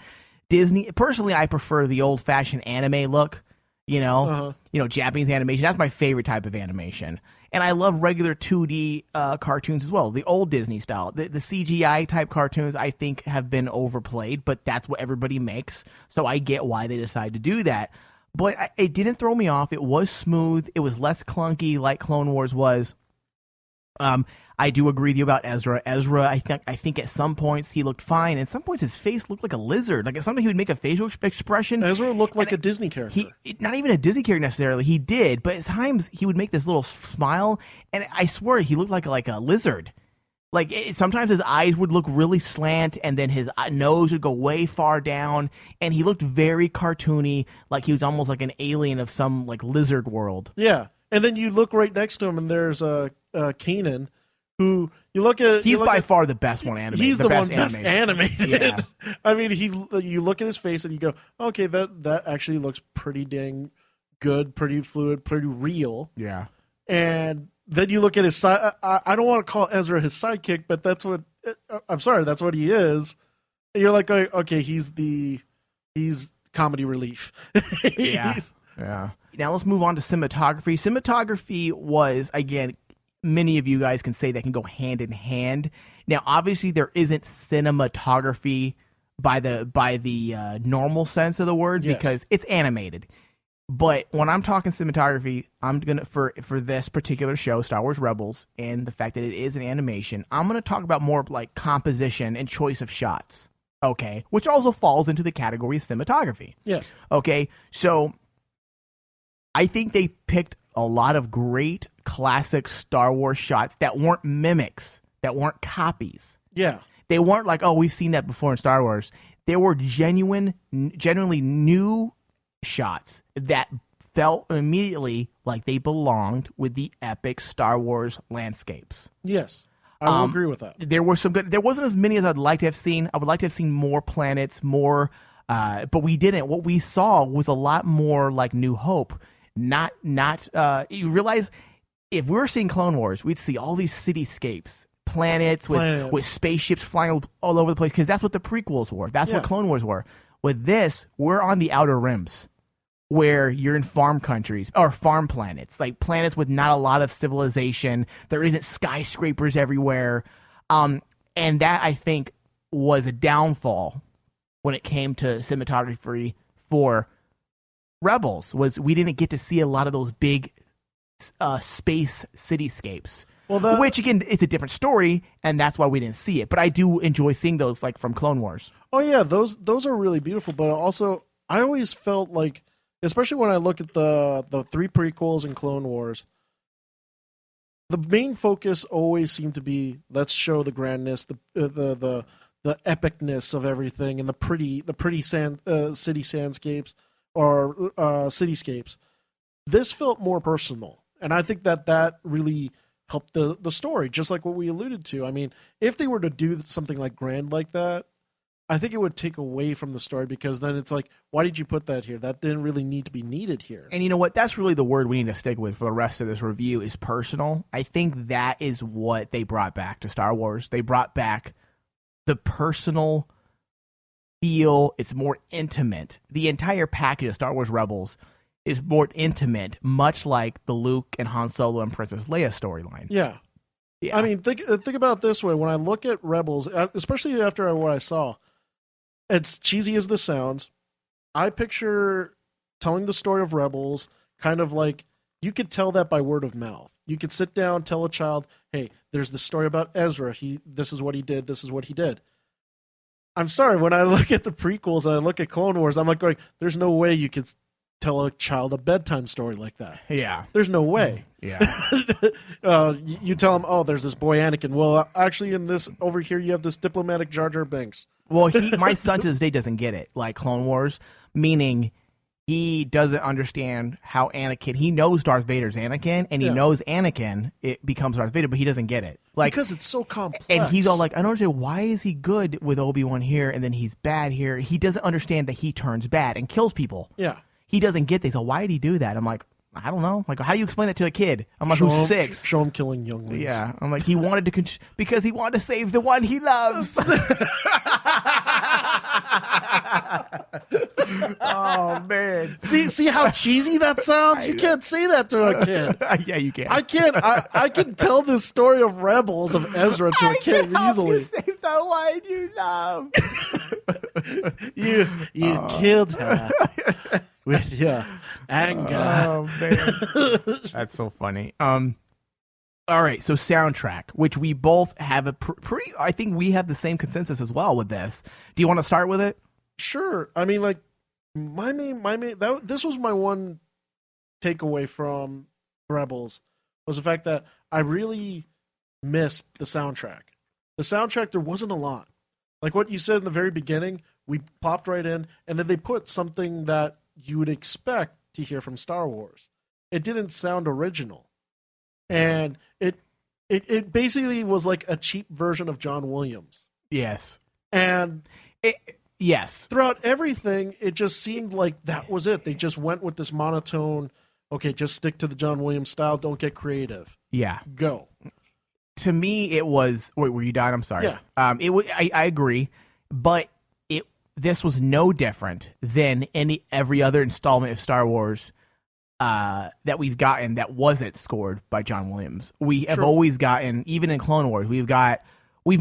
personally, I prefer the old-fashioned anime look, Japanese animation. That's my favorite type of animation. And I love regular 2D cartoons as well, the old Disney style. The CGI type cartoons, I think, have been overplayed, but that's what everybody makes, so I get why they decide to do that. But it didn't throw me off. It was smooth. It was less clunky like Clone Wars was. I do agree with you about Ezra. I think at some points he looked fine. At some points his face looked like a lizard. Like sometimes he would make a facial expression. Ezra looked like a Disney character. Not even a Disney character necessarily. He did, but at times he would make this little smile, and I swear he looked like a lizard. Like sometimes his eyes would look really slant, and then his nose would go way far down, and he looked very cartoony, like he was almost like an alien of some like lizard world. Yeah, and then you look right next to him, and there's Kanan, who you look at. He's by far the best one animated. He's the one best animated. Yeah. I mean, you look at his face and you go, okay, that actually looks pretty dang good, pretty fluid, pretty real. Yeah, and then you look at his side. I don't want to call Ezra his sidekick, but that's what that's what he is. And you're like, okay, he's comedy relief. Yeah. Yeah. Now let's move on to cinematography. Cinematography was, again, many of you guys can say that can go hand in hand. Now, obviously, there isn't cinematography by the normal sense of the word because it's animated. But when I'm talking cinematography, I'm gonna for this particular show, Star Wars Rebels, and the fact that it is an animation, I'm gonna talk about more like composition and choice of shots. Okay, which also falls into the category of cinematography. Yes. Okay, so I think they picked a lot of great classic Star Wars shots that weren't mimics, that weren't copies. Yeah. They weren't like, oh, we've seen that before in Star Wars. They were genuinely new shots that felt immediately like they belonged with the epic Star Wars landscapes. Yes, I will agree with that. There were some good. There wasn't as many as I'd like to have seen. I would like to have seen more planets, more, but we didn't. What we saw was a lot more like New Hope. Not. You realize if we were seeing Clone Wars, we'd see all these cityscapes, planets with spaceships flying all over the place because that's what the prequels were. That's what Clone Wars were. With this, we're on the outer rims where you're in farm countries or farm planets, like planets with not a lot of civilization. There isn't skyscrapers everywhere. And that, I think, was a downfall when it came to cinematography for Rebels, was we didn't get to see a lot of those big space cityscapes. Well, which, again, it's a different story, and that's why we didn't see it. But I do enjoy seeing those, like, from Clone Wars. Oh, yeah, those are really beautiful. But also, I always felt like, especially when I look at the 3 prequels and Clone Wars, the main focus always seemed to be, let's show the grandness, the epicness of everything, and the pretty city sandscapes or cityscapes. This felt more personal, and I think that really help the story, just like what we alluded to. I mean, if they were to do something like grand like that, I think it would take away from the story, because then it's like, why did you put that here? That didn't really need to be needed here. And you know what? That's really the word we need to stick with for the rest of this review is personal. I think that is what they brought back to Star Wars. They brought back the personal feel. It's more intimate. The entire package of Star Wars Rebels is more intimate, much like the Luke and Han Solo and Princess Leia storyline. Yeah. I mean, think about it this way. When I look at Rebels, especially after what I saw, it's cheesy as this sounds, I picture telling the story of Rebels kind of like, you could tell that by word of mouth. You could sit down, tell a child, hey, there's this story about Ezra. This is what he did. This is what he did. I'm sorry, when I look at the prequels and I look at Clone Wars, I'm like going, there's no way you could tell a child a bedtime story like that. Yeah. There's no way. Yeah. You tell them, oh, there's this boy Anakin. Well, actually, in this over here, you have this diplomatic Jar Jar Binks. Well, my son to this day doesn't get it, like Clone Wars, meaning he doesn't understand how Anakin, he knows Darth Vader's Anakin, and he knows Anakin, it becomes Darth Vader, but he doesn't get it. Like, because it's so complex. And he's all like, I don't understand, why is he good with Obi-Wan here, and then he's bad here? He doesn't understand that he turns bad and kills people. Yeah. He doesn't get this. So why did he do that? I'm like, I don't know. Like, how do you explain that to a kid? I'm like, who's 6? Show him killing younglings. Yeah. I'm like, he wanted to, because he wanted to save the one he loves. Oh, man. See how cheesy that sounds? You can't say that to a kid. Yeah, you can. I can't. I can tell this story of Rebels, of Ezra, to a kid easily. You save the one you love. You killed her with your anger. Oh, man. That's so funny. All right, so soundtrack, which we both have a pretty, I think we have the same consensus as well with this. Do you want to start with it? Sure. I mean, like, this was my one takeaway from Rebels, was the fact that I really missed the soundtrack. The soundtrack, there wasn't a lot. Like what you said in the very beginning, we popped right in, and then they put something that you would expect to hear from Star Wars. It didn't sound original. And it basically was like a cheap version of John Williams. Yes. And yes. Throughout everything, it just seemed like that was it. They just went with this monotone, okay, just stick to the John Williams style, don't get creative. Yeah. Go. To me, it was... Wait, were you done? I'm sorry. Yeah. I agree, but this was no different than every other installment of Star Wars that we've gotten that wasn't scored by John Williams. We have Sure. always gotten, even in Clone Wars, we've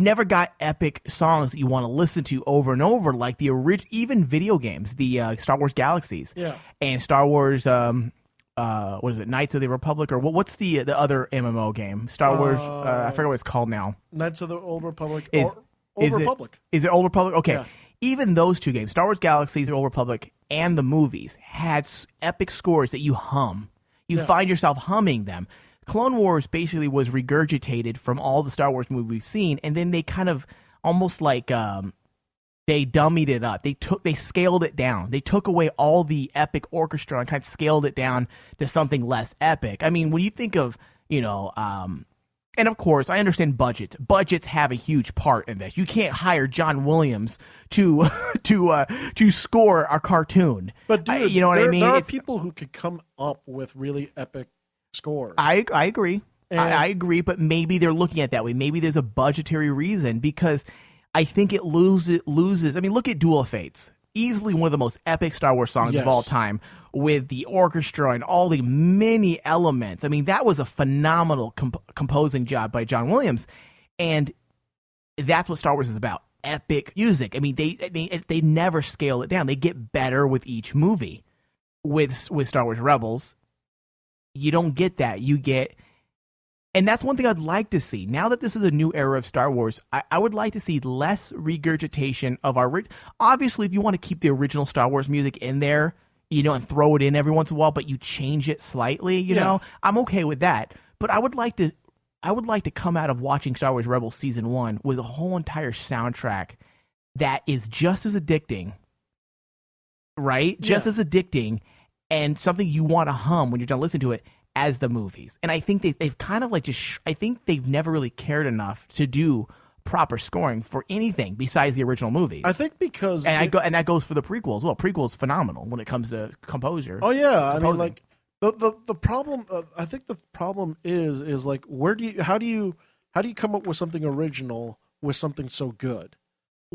never got epic songs that you want to listen to over and over, like the even video games, the Star Wars Galaxies, and Star Wars. What is it? Knights of the Republic, or what's the other MMO game? Star Wars. I forget what it's called now. Knights of the Old Republic. Is Republic. Is it Old Republic? Okay. Yeah. Even those two games, Star Wars Galaxies, the Old Republic, and the movies, had epic scores that you hum. You find yourself humming them. Clone Wars basically was regurgitated from all the Star Wars movies we've seen, and then they kind of almost like they dummied it up. They scaled it down. They took away all the epic orchestra and kind of scaled it down to something less epic. I mean, when you think of, and of course, I understand budgets. Budgets have a huge part in this. You can't hire John Williams to score a cartoon. But dude, you know what I mean? There are people who could come up with really epic scores. I agree. I agree, but maybe they're looking at it that way. Maybe there's a budgetary reason, because I think it loses. I mean, look at Duel of Fates. Easily one of the most epic Star Wars songs of all time, with the orchestra and all the many elements. I mean, that was a phenomenal composing job by John Williams, and that's what Star Wars is about: epic music. I mean, they never scale it down. They get better with each movie. With Star Wars Rebels, you don't get that. You get. And that's one thing I'd like to see. Now that this is a new era of Star Wars, I would like to see less regurgitation of our... Obviously, if you want to keep the original Star Wars music in there, and throw it in every once in a while, but you change it slightly, you know, I'm okay with that. But I would like to come out of watching Star Wars Rebels Season 1 with a whole entire soundtrack that is just as addicting, right? Just as addicting, and something you want to hum when you're done listening to it, as the movies. And I think they've kind of like I think they've never really cared enough to do proper scoring for anything besides the original movies. I think because... And that goes for the prequels. Well, prequels phenomenal when it comes to composure. Oh, yeah. Composing. I mean, like, the problem... I think the problem is like, how do you come up with something original with something so good?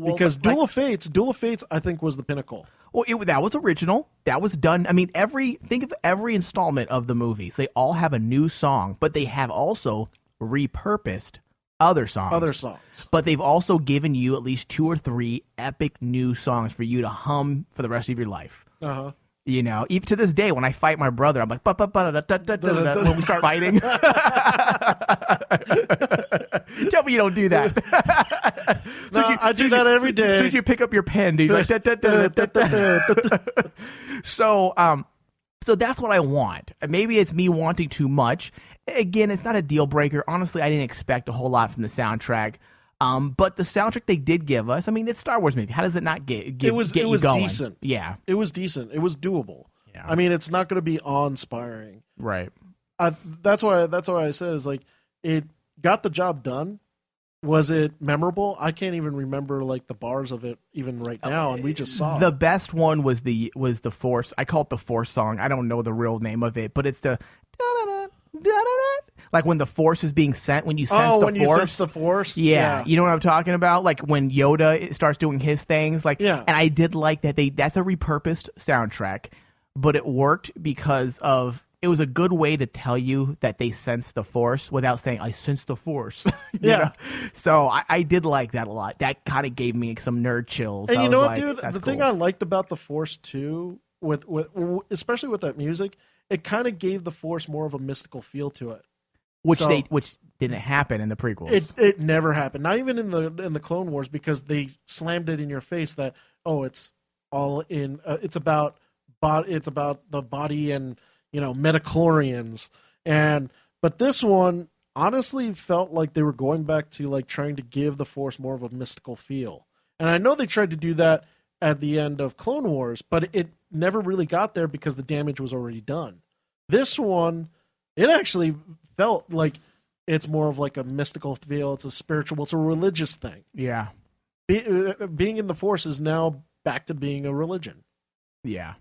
Because Duel of Fates, I think, was the pinnacle. Well, that was original. That was done. I mean, think of every installment of the movies. They all have a new song, but they have also repurposed other songs. But they've also given you at least 2 or 3 epic new songs for you to hum for the rest of your life. Uh-huh. Even to this day, when I fight my brother, I'm like, when we start fighting. Tell me you don't do that. I do that every day. As soon as you pick up your pen, dude, like, So that's what I want. Maybe it's me wanting too much. Again, it's not a deal breaker. Honestly, I didn't expect a whole lot from the soundtrack. But the soundtrack they did give us, I mean, it's Star Wars movie. How does it not get you going? It was decent. Yeah. It was decent. It was doable. Yeah. I mean, it's not going to be awe-inspiring. Right. That's why I said, is like, it got the job done. Was it memorable? I can't even remember like the bars of it even right now, and we just saw the best one was the Force. I call it the Force song. I don't know the real name of it, but it's the like when the Force is being sent, when you sense you sense the Force. Yeah, you know what I'm talking about? Like when Yoda starts doing his things. Like, and I did like that that's a repurposed soundtrack, but it worked because it was a good way to tell you that they sense the Force without saying, I sense the Force. you know? So I did like that a lot. That kind of gave me some nerd chills. And you know what, dude? The thing I liked about the Force too, with especially with that music, it kind of gave the Force more of a mystical feel to it. Which didn't happen in the prequels. It never happened. Not even in the Clone Wars, because they slammed it in your face that, it's all in it's about the body and metachlorians, but this one honestly felt like they were going back to like trying to give the Force more of a mystical feel. And I know they tried to do that at the end of Clone Wars, but it never really got there because the damage was already done. This one, it actually felt like it's more of like a mystical feel. It's a spiritual, it's a religious thing. Yeah. Being in the Force is now back to being a religion. Yeah.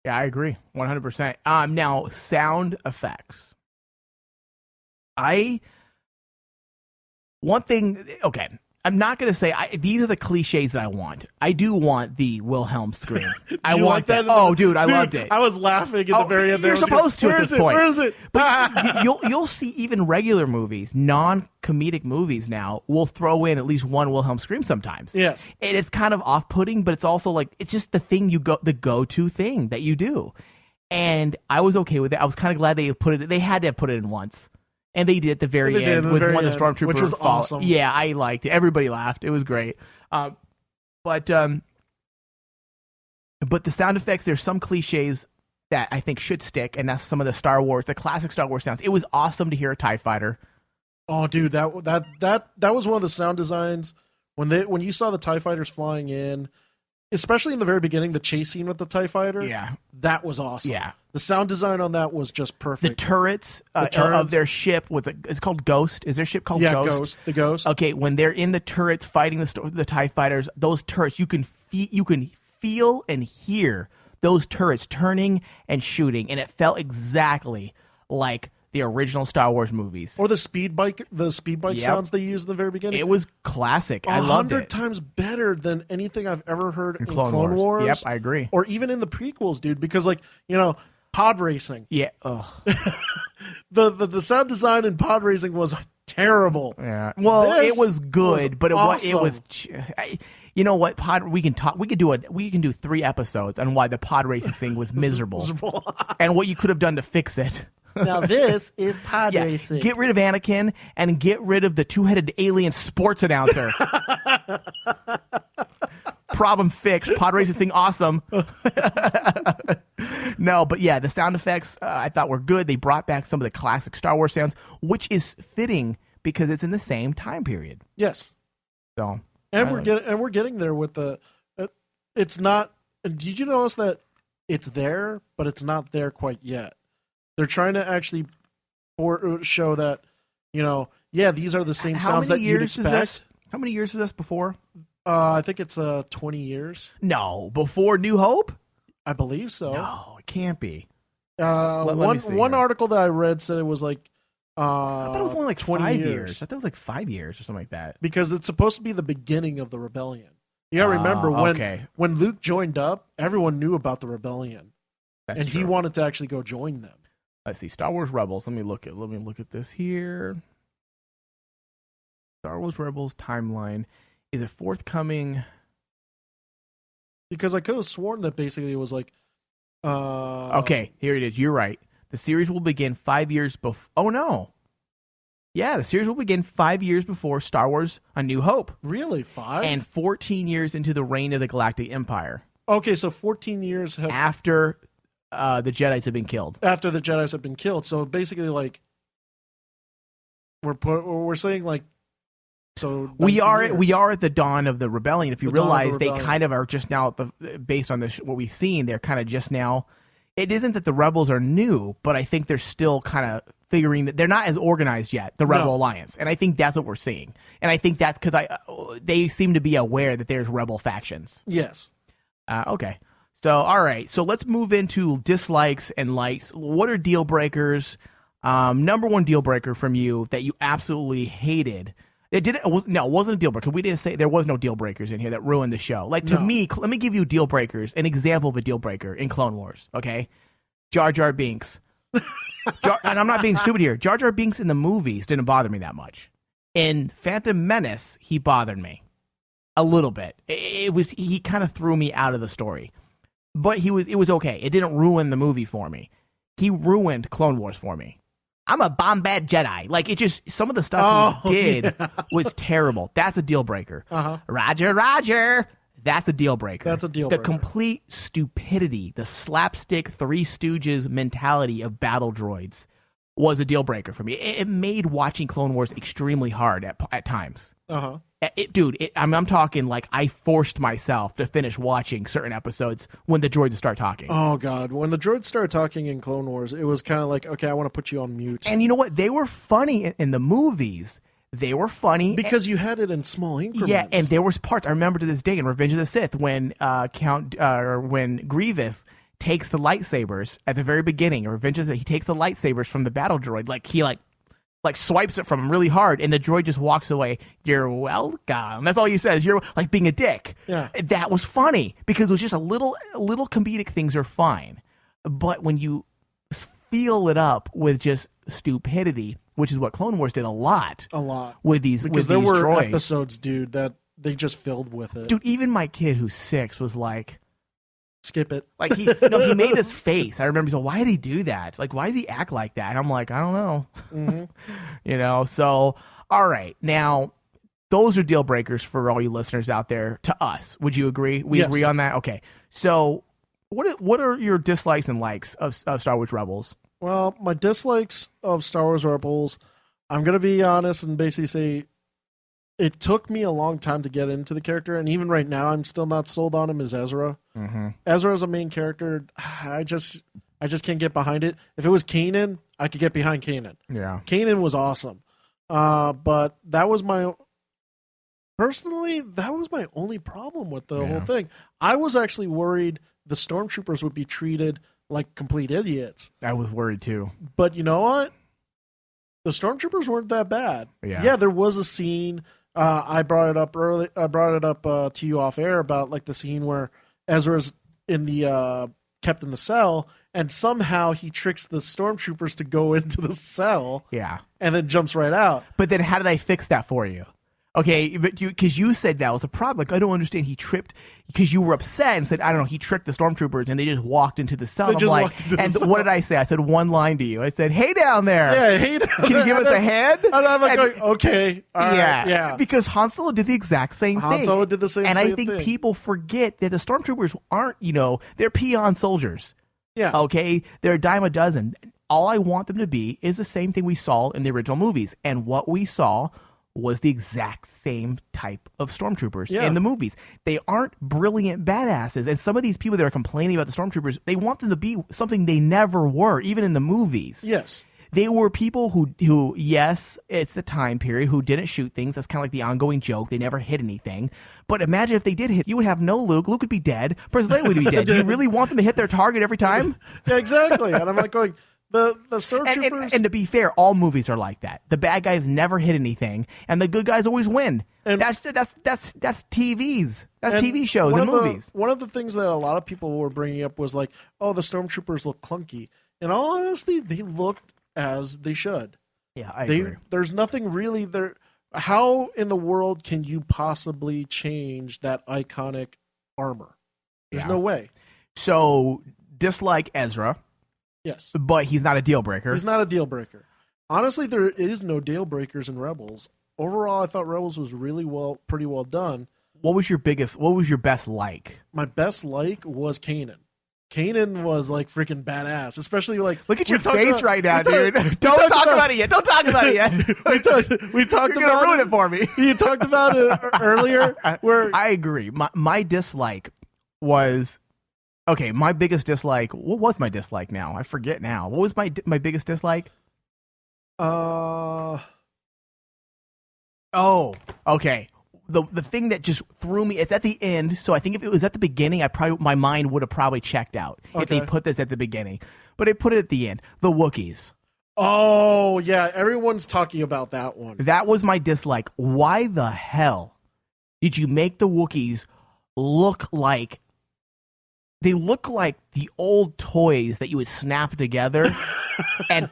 Yeah, I agree, 100%. Now, sound effects. I'm not going to say these are the cliches that I want. I do want the Wilhelm scream. I you want like that. Oh, dude, I loved it. I was laughing at the very end. You're supposed to at this point. Where is it? But you'll see even regular movies, non-comedic movies now, will throw in at least one Wilhelm scream sometimes. Yes. And it's kind of off-putting, but it's also like it's just the thing the go-to thing that you do. And I was okay with it. I was kind of glad they put it. They had to put it in once. And they did at the very end with one of the stormtroopers. Which was awesome. Yeah, I liked it. Everybody laughed. It was great. But the sound effects, there's some cliches that I think should stick, and that's some of the classic Star Wars sounds. It was awesome to hear a TIE fighter. Oh, dude, that was one of the sound designs when you saw the TIE fighters flying in, especially in the very beginning, the chase scene with the TIE fighter. Yeah, that was awesome. Yeah. The sound design on that was just perfect. The turrets of their ship it's called Ghost. Is their ship called Ghost? Yeah, Ghost. The Ghost. Okay, when they're in the turrets fighting the TIE fighters, those turrets you can feel and hear those turrets turning and shooting, and it felt exactly like the original Star Wars movies. Or the speed bike sounds they used in the very beginning. It was classic. I loved it. 100 times better than anything I've ever heard in Clone Wars. Yep, I agree. Or even in the prequels, dude, because pod racing. Yeah. Ugh. the sound design in pod racing was terrible. Yeah. Well, it was good, but awesome. it was. You know what? We can do 3 episodes on why the pod racing thing was miserable, and what you could have done to fix it. Now this is pod racing. Get rid of Anakin and get rid of the 2-headed alien sports announcer. Problem fixed. Pod racing thing awesome. No, but yeah, the sound effects I thought were good. They brought back some of the classic Star Wars sounds, which is fitting because it's in the same time period. Yes. So we're getting there with the. It's not. Did you notice that it's there, but it's not there quite yet? They're trying to actually show that, these are the same sounds that you'd expect. How many years is this before? I think it's 20 years. No, before New Hope? I believe so. No, it can't be. One article that I read said it was like I thought it was only like 20 5 years. I thought it was like 5 years or something like that. Because it's supposed to be the beginning of the rebellion. You gotta remember when Luke joined up, everyone knew about the rebellion. That's true. He wanted to actually go join them. Let's see, Star Wars Rebels. Let me look at this here. Star Wars Rebels timeline. Is it forthcoming? Because I could have sworn that basically it was like okay, here it is. You're right. The series will begin 5 years before. Oh no. Yeah, the series will begin 5 years before Star Wars A New Hope. Really? 5? And 14 years into the reign of the Galactic Empire. Okay, so 14 years after the Jedis have been killed. After the Jedis have been killed. So basically, like, we're saying, like, so we are at the dawn of the rebellion. If you realize they kind of are just now, based on what we've seen, they're kind of just now. It isn't that the rebels are new, but I think they're still kind of figuring that they're not as organized yet, the Rebel Alliance. And I think that's what we're seeing. And I think that's because they seem to be aware that there's rebel factions. Yes. Okay. So, all right. So let's move into dislikes and likes. What are deal breakers? Number one deal breaker from you that you absolutely hated. It wasn't a deal breaker. We didn't say there was no deal breakers in here that ruined the show. Like, to me, let me give you deal breakers, an example of a deal breaker in Clone Wars, okay? Jar Jar Binks. And I'm not being stupid here. Jar Jar Binks in the movies didn't bother me that much. In Phantom Menace, he bothered me a little bit. He kind of threw me out of the story. But it was okay. It didn't ruin the movie for me. He ruined Clone Wars for me. I'm a Bombad Jedi. Like, it just, some of the stuff he did was terrible. That's a deal breaker. Roger. That's a deal breaker. That's a deal breaker. The complete stupidity, the slapstick Three Stooges mentality of battle droids was a deal breaker for me. It made watching Clone Wars extremely hard at times. I'm talking like I forced myself to finish watching certain episodes when the droids start talking. Oh, God. When the droids started talking in Clone Wars, it was kind of like, okay, I want to put you on mute. And you know what? They were funny in the movies. They were funny. Because you had it in small increments. Yeah, and there was parts, I remember to this day in Revenge of the Sith, when when Grievous takes the lightsabers at the very beginning, or Revenge of the Sith, he takes the lightsabers from the battle droid. Like, he like swipes it from him really hard, and the droid just walks away. You're welcome. That's all he says. You're like being a dick. Yeah. That was funny because it was just a little comedic things are fine. But when you feel it up with just stupidity, which is what Clone Wars did a lot with these because with there these were droids. episodes, dude, that they just filled with it. Dude, even my kid who's 6 was like, skip it. like he made his face. I remember, so why did he do that? Like, why does he act like that? And I'm like, I don't know. Mm-hmm. So all right, now those are deal breakers for all you listeners out there. To us, would you agree? We agree on that. Okay, so what are your dislikes and likes of Star Wars Rebels? Well, my dislikes of Star Wars Rebels, I'm going to be honest and basically say it took me a long time to get into the character, and even right now I'm still not sold on him as Ezra. Mm-hmm. Ezra as a main character, I just can't get behind it. If it was Kanan, I could get behind Kanan. Yeah. Kanan was awesome. But that was my only problem with the whole thing. I was actually worried the stormtroopers would be treated like complete idiots. I was worried too. But you know what? The stormtroopers weren't that bad. Yeah, there was a scene. I brought it up early. I brought it up to you off air about like the scene where Ezra's in the kept in the cell, and somehow he tricks the stormtroopers to go into the cell. Yeah, and then jumps right out. But then, how did I fix that for you? Okay, but because you said that was a problem. Like, I don't understand. He tripped because you were upset and said, I don't know, he tricked the stormtroopers and they just walked into the cell. I'm like, and what did I say? I said one line to you. I said, hey down there. Yeah, hey down there. Can you give us a hand? And I'm like, going, okay. All right, yeah. Because Han Solo did the exact same thing. Han Solo did the same thing. And I think people forget that the stormtroopers aren't, they're peon soldiers. Yeah. Okay? They're a dime a dozen. All I want them to be is the same thing we saw in the original movies. And what we saw was the exact same type of stormtroopers in the movies. They aren't brilliant badasses. And some of these people that are complaining about the stormtroopers, they want them to be something they never were, even in the movies. Yes. They were people who, yes, it's the time period, who didn't shoot things. That's kind of like the ongoing joke. They never hit anything. But imagine if they did hit, you would have no Luke. Luke would be dead. Princess Leia would be dead. Do you really want them to hit their target every time? Yeah, exactly. And I'm like going... The stormtroopers, and to be fair, all movies are like that. The bad guys never hit anything, and the good guys always win. And that's TVs. That's TV shows and movies. One of the things that a lot of people were bringing up was like, oh, the stormtroopers look clunky. In all honesty, they looked as they should. Yeah, I agree. There's nothing really there. How in the world can you possibly change that iconic armor? There's no way. So, dislike Ezra. Yes. But he's not a deal breaker. He's not a deal breaker. Honestly, there is no deal breakers in Rebels. Overall, I thought Rebels was pretty well done. What was your best like? My best like was Kanan. Kanan was like freaking badass, especially like... Look at your face right now, dude. Don't talk about it yet. Don't talk about it yet. we talked You're going to ruin it for me. You talked about it earlier. Where I agree. My dislike was... Okay, my biggest dislike... What was my dislike now? I forget now. What was my biggest dislike? Oh, okay. The thing that just threw me... It's at the end, so I think if it was at the beginning, my mind would have probably checked out if they put this at the beginning. But they put it at the end. The Wookiees. Oh, yeah. Everyone's talking about that one. That was my dislike. Why the hell did you make the Wookiees look like... They look like the old toys that you would snap together and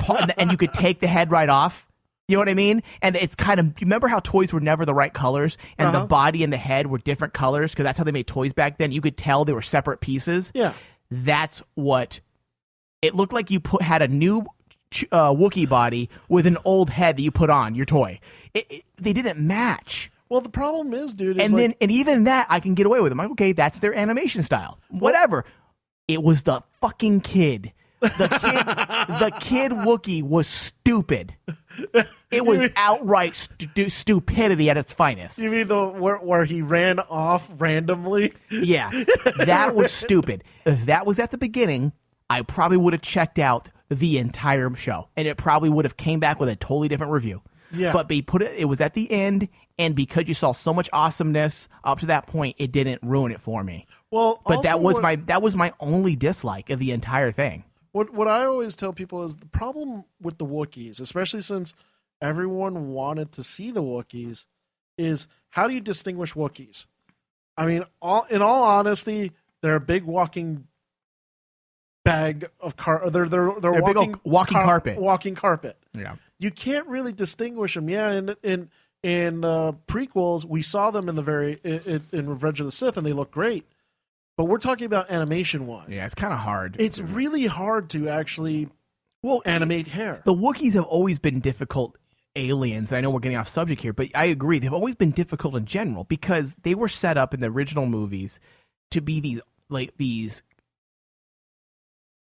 you could take the head right off. You know what I mean? And it's kind of... You remember how toys were never the right colors and the body and the head were different colors because that's how they made toys back then? You could tell they were separate pieces. Yeah. That's what... It looked like you had a new Wookiee body with an old head that you put on your toy. They didn't match. Well, the problem is, dude, and even that I can get away with. I'm like, okay, that's their animation style. Whatever. It was the fucking kid. The kid Wookiee was stupid. It was outright stupidity at its finest. You mean the where he ran off randomly? Yeah, that was stupid. If that was at the beginning, I probably would have checked out the entire show, and it probably would have came back with a totally different review. Yeah. But it was at the end, and because you saw so much awesomeness up to that point, it didn't ruin it for me. Well, but that was my only dislike of the entire thing. What I always tell people is the problem with the Wookiees, especially since everyone wanted to see the Wookiees is how do you distinguish Wookiees? I mean, in all honesty, they're a big walking bag of they're walking carpet. Walking carpet. Yeah. You can't really distinguish them. Yeah, in the prequels, we saw them in Revenge of the Sith, and they look great. But we're talking about animation-wise. Yeah, it's kind of hard. It's really hard to actually animate hair. The Wookiees have always been difficult aliens. I know we're getting off subject here, but I agree. They've always been difficult in general because they were set up in the original movies to be these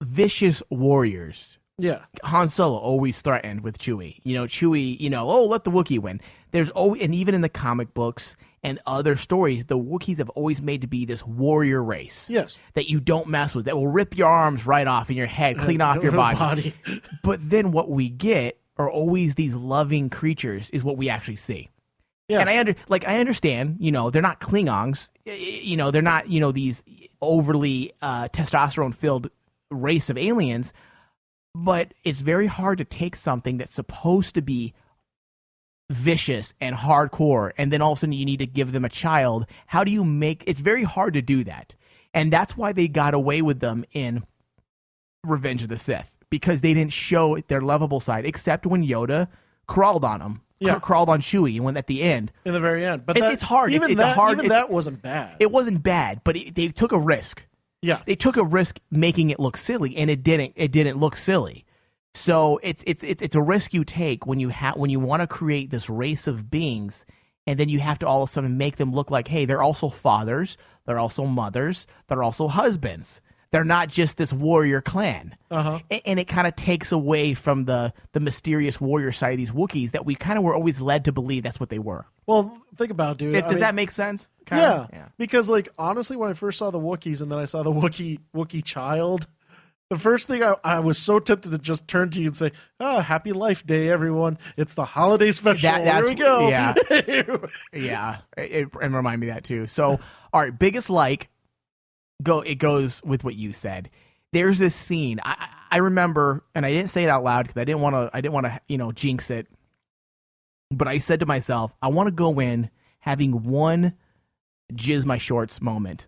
vicious warriors. Yeah. Han Solo always threatened with Chewie. Chewie, let the Wookiee win. There's always, and even in the comic books and other stories, the Wookiees have always made to be this warrior race. Yes. That you don't mess with, that will rip your arms right off in your head, clean off your body. But then what we get are always these loving creatures is what we actually see. Yeah. And I understand, they're not Klingons, they're not, these overly testosterone-filled race of aliens, but it's very hard to take something that's supposed to be vicious and hardcore, and then all of a sudden you need to give them a child. How do you it's very hard to do that. And that's why they got away with them in Revenge of the Sith, because they didn't show their lovable side, except when Yoda crawled on them. Yeah. Crawled on Chewie and went at the end. In the very end. But it's hard. That wasn't bad. It wasn't bad, but they took a risk. Yeah. They took a risk making it look silly, and it didn't look silly. So it's a risk you take when you want to create this race of beings, and then you have to all of a sudden make them look like, hey, they're also fathers, they're also mothers, they're also husbands. They're not just this warrior clan. Uh-huh. And it kind of takes away from the mysterious warrior side of these Wookiees that we kind of were always led to believe that's what they were. Well, think about it, dude. Does that make sense? Yeah. Because, honestly, when I first saw the Wookiees and then I saw the Wookiee child, the first thing I was so tempted to just turn to you and say, happy Life Day, everyone. It's the holiday special. There we go. Yeah. Yeah. And remind me of that, too. So, all right, biggest it goes with what you said. There's this scene I remember, and I didn't say it out loud because I didn't want to jinx it. But I said to myself, I want to go in having one jizz my shorts moment,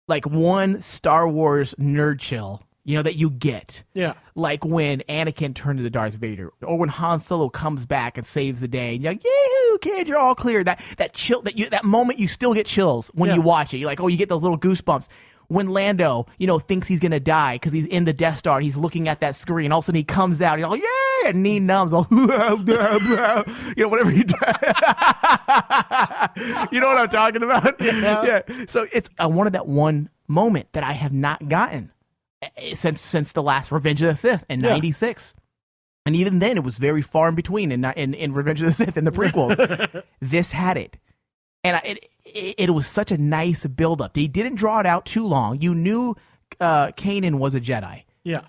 like one Star Wars nerd chill, that you get. Yeah. Like when Anakin turned into Darth Vader, or when Han Solo comes back and saves the day, and you're like, yee-hoo, kid, you're all clear. That chill, that moment you still get chills when you watch it. You're like, oh, you get those little goosebumps. When Lando, thinks he's gonna die because he's in the Death Star, he's looking at that screen. All of a sudden he comes out, you're like, yeah, and knee numbs, all, whatever he does. You know what I'm talking about? Yeah. So I wanted that one moment that I have not gotten since the last Revenge of the Sith in '96, and even then it was very far in between in Revenge of the Sith and the prequels. This had it, and it was such a nice build-up. They didn't draw it out too long. You knew Kanan was a Jedi. Yeah.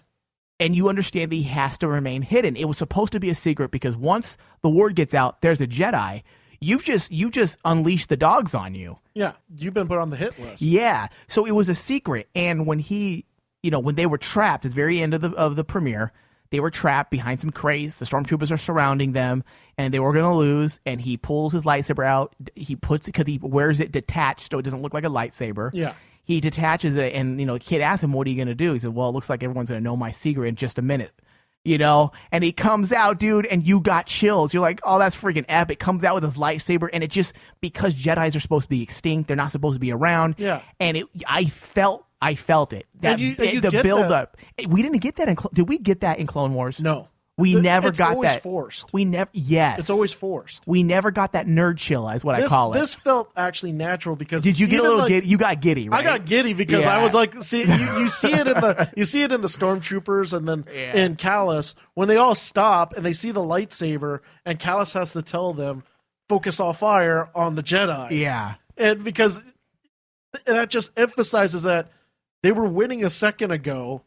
And you understand that he has to remain hidden. It was supposed to be a secret because once the word gets out, there's a Jedi. You just unleashed the dogs on you. Yeah, you've been put on the hit list. Yeah. So it was a secret. And when when they were trapped at the very end of the premiere, they were trapped behind some crates. The stormtroopers are surrounding them, and they were going to lose. And he pulls his lightsaber out. He puts it because he wears it detached, so it doesn't look like a lightsaber. Yeah. He detaches it, and the kid asks him, "What are you going to do?" He said, "Well, it looks like everyone's going to know my secret in just a minute." And he comes out, dude, and you got chills. You're like, "Oh, that's freaking epic!" Comes out with his lightsaber, and it just because Jedis are supposed to be extinct, they're not supposed to be around. Yeah. And I felt it. The build up. We didn't get that did we get that in Clone Wars? No. We never got that. It's always forced. Yes. It's always forced. We never got that nerd chill, is what I call it. This felt actually natural because did you get a little giddy? You got giddy, right? I got giddy because I was like, see, you see it in the stormtroopers and then in Callus when they all stop and they see the lightsaber and Callus has to tell them focus all fire on the Jedi. Yeah. And because that just emphasizes that they were winning a second ago.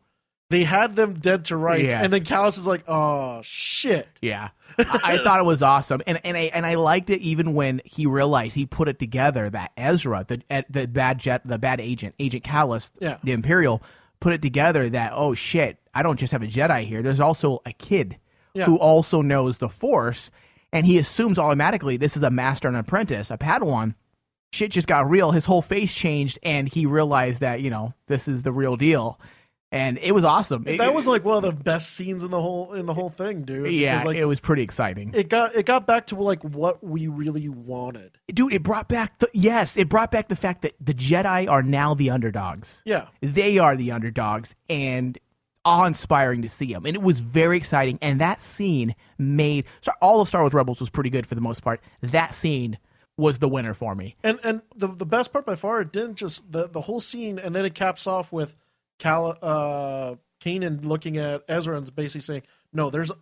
They had them dead to rights, and then Callus is like, "Oh shit!" Yeah, I thought it was awesome, and I liked it even when he realized he put it together that Ezra, the bad agent Callus, the Imperial, put it together that oh shit, I don't just have a Jedi here. There's also a kid who also knows the Force, and he assumes automatically this is a master and apprentice, a Padawan. Shit just got real. His whole face changed, and he realized that, this is the real deal. And it was awesome. That was like one of the best scenes in the whole thing, dude. Yeah, because, like, it was pretty exciting. It got back to like what we really wanted. Dude, it brought back the fact that the Jedi are now the underdogs. Yeah. They are the underdogs, and awe-inspiring to see them. And it was very exciting. And that scene all of Star Wars Rebels was pretty good for the most part. That scene was the winner for me. And the best part by far, it didn't just the whole scene, and then it caps off with Kanan looking at Ezra and basically saying, "No, there's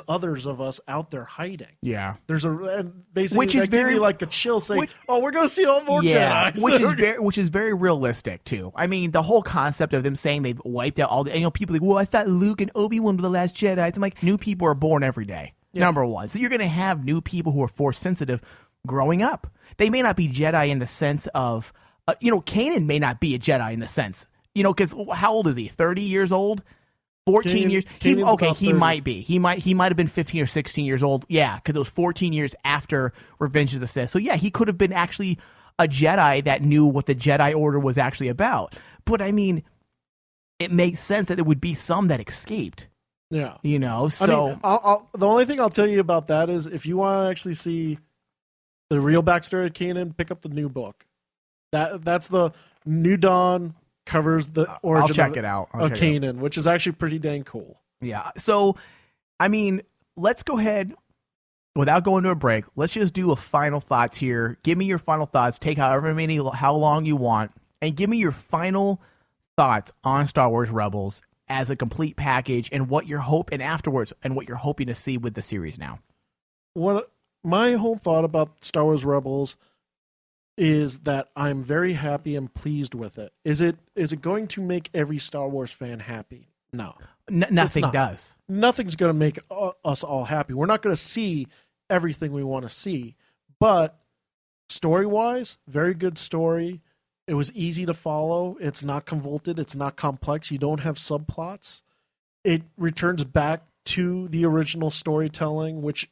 others of us out there hiding." Yeah, and basically which is very like a chill, saying, we're going to see all more Jedi." which is very realistic too. I mean, the whole concept of them saying they've wiped out all the, people are like, well, I thought Luke and Obi-Wan were the last Jedi. I'm like, new people are born every day. Yeah. Number one, so you're going to have new people who are Force sensitive growing up. They may not be Jedi in the sense of, Kanan may not be a Jedi in the sense. Because how old is he? 30 years old? 14 years? He might be. He might have been 15 or 16 years old. Yeah, because it was 14 years after Revenge of the Sith. So yeah, he could have been actually a Jedi that knew what the Jedi Order was actually about. But I mean, it makes sense that there would be some that escaped. Yeah. So... the only thing I'll tell you about that is if you want to actually see the real backstory of Kanan, pick up the new book. That's the New Dawn... covers the origin of Kanan, which is actually pretty dang cool. Yeah. So, I mean, let's go ahead, without going to a break, let's just do a final thoughts here. Give me your final thoughts. Take how long you want, and give me your final thoughts on Star Wars Rebels as a complete package, and what you're hoping to see with the series now. What my whole thought about Star Wars Rebels is that I'm very happy and pleased with it. Is it going to make every Star Wars fan happy? No. Nothing does. Nothing's going to make us all happy. We're not going to see everything we want to see. But story-wise, very good story. It was easy to follow. It's not convoluted. It's not complex. You don't have subplots. It returns back to the original storytelling, which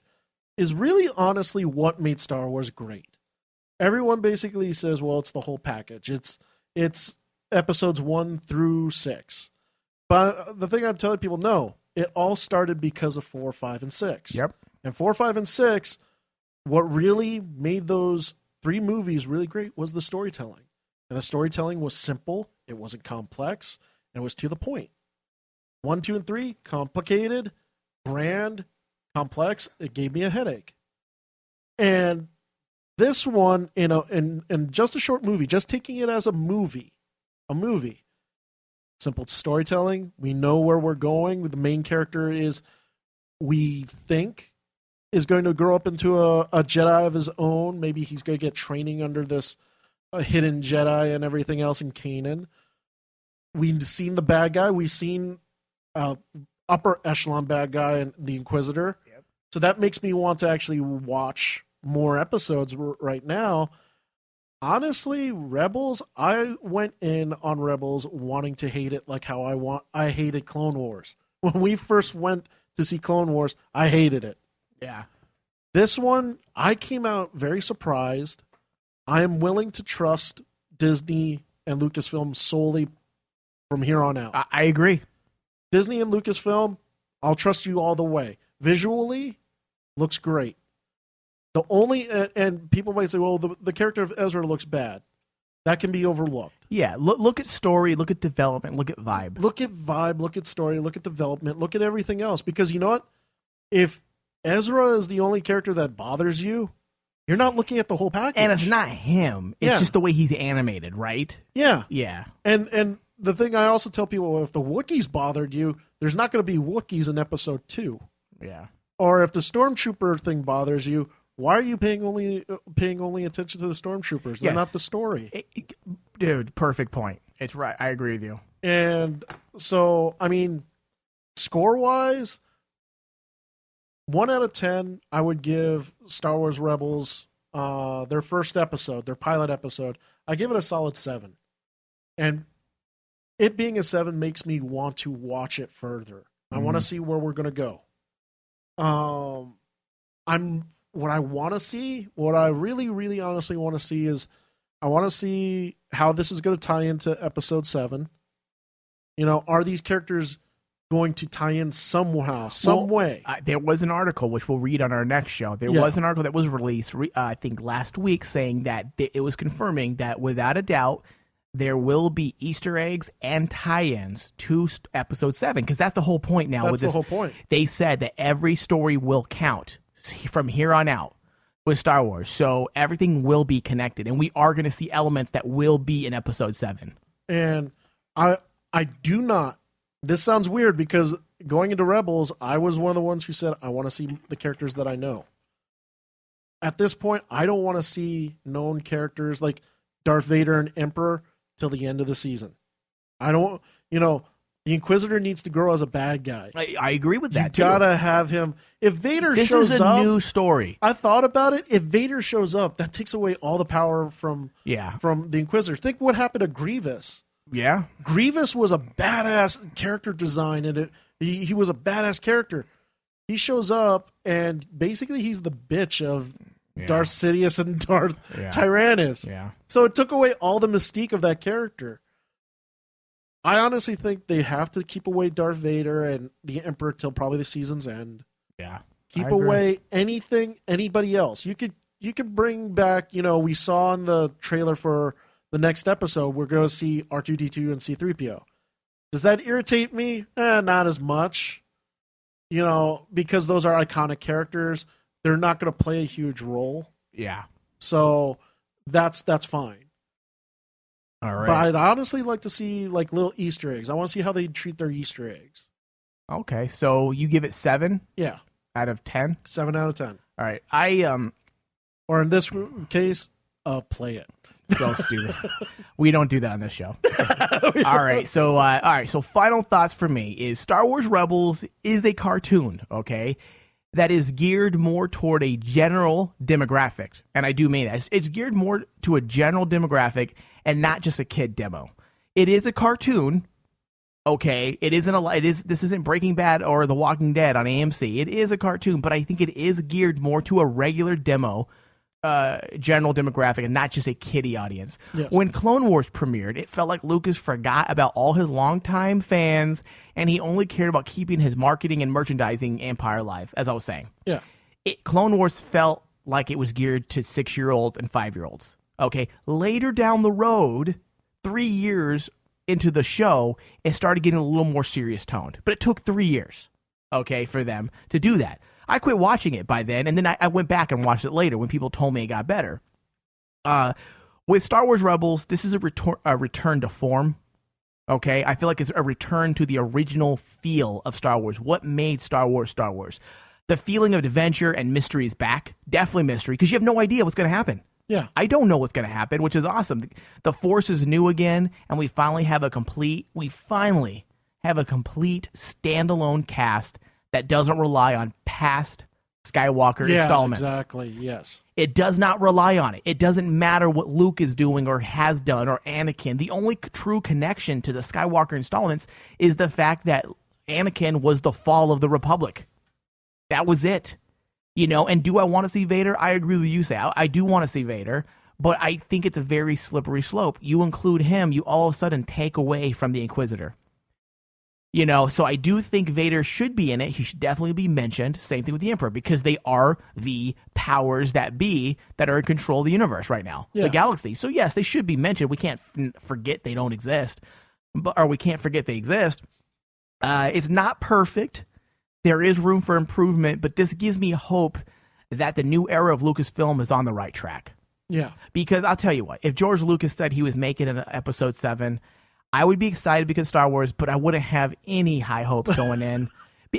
is really honestly what made Star Wars great. Everyone basically says, well, it's the whole package. It's episodes 1 through 6. But the thing I'm telling people, no, it all started because of 4, 5, and 6. Yep. And 4, 5, and 6, what really made those 3 movies really great was the storytelling. And the storytelling was simple. It wasn't complex. And it was to the point. 1, 2, and 3, complicated, grand, complex. It gave me a headache. And this one, in just a short movie, just taking it as a movie, simple storytelling. We know where we're going. The main character we think, is going to grow up into a Jedi of his own. Maybe he's going to get training under this hidden Jedi and everything else in Kanan. We've seen the bad guy. We've seen upper echelon bad guy and the Inquisitor. Yep. So that makes me want to actually watch more episodes right now. Honestly, Rebels, I went in on Rebels wanting to hate it like how I hated Clone Wars. When we first went to see Clone Wars, I hated it. Yeah. This one, I came out very surprised. I am willing to trust Disney and Lucasfilm solely from here on out. I agree. Disney and Lucasfilm, I'll trust you all the way. Visually, looks great. The only, and people might say, well, the character of Ezra looks bad. That can be overlooked. Yeah, look at story, look at development, look at vibe. Look at vibe, look at story, look at development, look at everything else. Because you know what? If Ezra is the only character that bothers you, you're not looking at the whole package. And it's not him. It's just the way he's animated, right? Yeah. Yeah. And the thing I also tell people, if the Wookiees bothered you, there's not going to be Wookiees in episode 2. Yeah. Or if the Stormtrooper thing bothers you, why are you paying only attention to the Stormtroopers? They're not the story. Dude, perfect point. It's right. I agree with you. And so, I mean, score-wise, 1 out of 10, I would give Star Wars Rebels their first episode, their pilot episode. I give it a solid 7. And it being a 7 makes me want to watch it further. I want to see where we're going to go. What I want to see, what I really, really honestly want to see is I want to see how this is going to tie into episode 7. You know, are these characters going to tie in somehow, some way? There was an article, which we'll read on our next show. There was an article that was released, I think, last week saying that it was confirming that without a doubt, there will be Easter eggs and tie-ins to episode 7, because that's the whole point now. That's the whole point. They said that every story will count from here on out with Star Wars, so everything will be connected, and we are going to see elements that will be in episode 7. And I do not. This sounds weird because going into Rebels, I was one of the ones who said I want to see the characters that I know. At this point, I don't want to see known characters like Darth Vader and Emperor till the end of the season. I don't, the Inquisitor needs to grow as a bad guy. I agree with that, You gotta have him. If Vader this shows up... This is a new story. I thought about it. If Vader shows up, that takes away all the power from the Inquisitor. Think what happened to Grievous. Yeah. Grievous was a badass character design, and he was a badass character. He shows up, and basically he's the bitch of Darth Sidious and Darth Tyrannus. Yeah. So it took away all the mystique of that character. I honestly think they have to keep away Darth Vader and the Emperor till probably the season's end. Yeah. Keep away anybody else. You could bring back, we saw in the trailer for the next episode, we're going to see R2-D2 and C-3PO. Does that irritate me? Not as much. Because those are iconic characters. They're not going to play a huge role. Yeah. So that's fine. All right. But I'd honestly like to see like little Easter eggs. I want to see how they treat their Easter eggs. Okay, so you give it 7? Yeah. Out of 10? 7 out of 10. All right. Or in this case, play it. So stupid. We don't do that on this show. All right. So final thoughts for me is Star Wars Rebels is a cartoon, okay, that is geared more toward a general demographic. And I do mean that. It's geared more to a general demographic and not just a kid demo. It is a cartoon, okay. This isn't Breaking Bad or The Walking Dead on AMC. It is a cartoon, but I think it is geared more to a regular demo general demographic and not just a kiddie audience. Yes. When Clone Wars premiered, it felt like Lucas forgot about all his longtime fans and he only cared about keeping his marketing and merchandising empire alive, as I was saying. Yeah. Clone Wars felt like it was geared to 6-year-olds and 5-year-olds. Okay. Later down the road, 3 years into the show, it started getting a little more serious toned. But it took 3 years, okay, for them to do that. I quit watching it by then, and then I went back and watched it later when people told me it got better. With Star Wars Rebels, this is a return to form. Okay, I feel like it's a return to the original feel of Star Wars. What made Star Wars Star Wars? The feeling of adventure and mystery is back. Definitely mystery, because you have no idea what's going to happen. Yeah. I don't know what's going to happen, which is awesome. The Force is new again, and we finally have a complete standalone cast that doesn't rely on past Skywalker installments. Exactly, yes. It does not rely on it. It doesn't matter what Luke is doing or has done or Anakin. The only true connection to the Skywalker installments is the fact that Anakin was the fall of the Republic. That was it. And do I want to see Vader? I agree with you, Say. I do want to see Vader, but I think it's a very slippery slope. You include him, you all of a sudden take away from the Inquisitor. So I do think Vader should be in it. He should definitely be mentioned. Same thing with the Emperor, because they are the powers that be that are in control of the universe right now, the galaxy. So yes, they should be mentioned. We can't forget they don't exist, or we can't forget they exist. It's not perfect. There is room for improvement, but this gives me hope that the new era of Lucasfilm is on the right track. Yeah. Because I'll tell you what, if George Lucas said he was making an episode 7, I would be excited because Star Wars, but I wouldn't have any high hopes going in.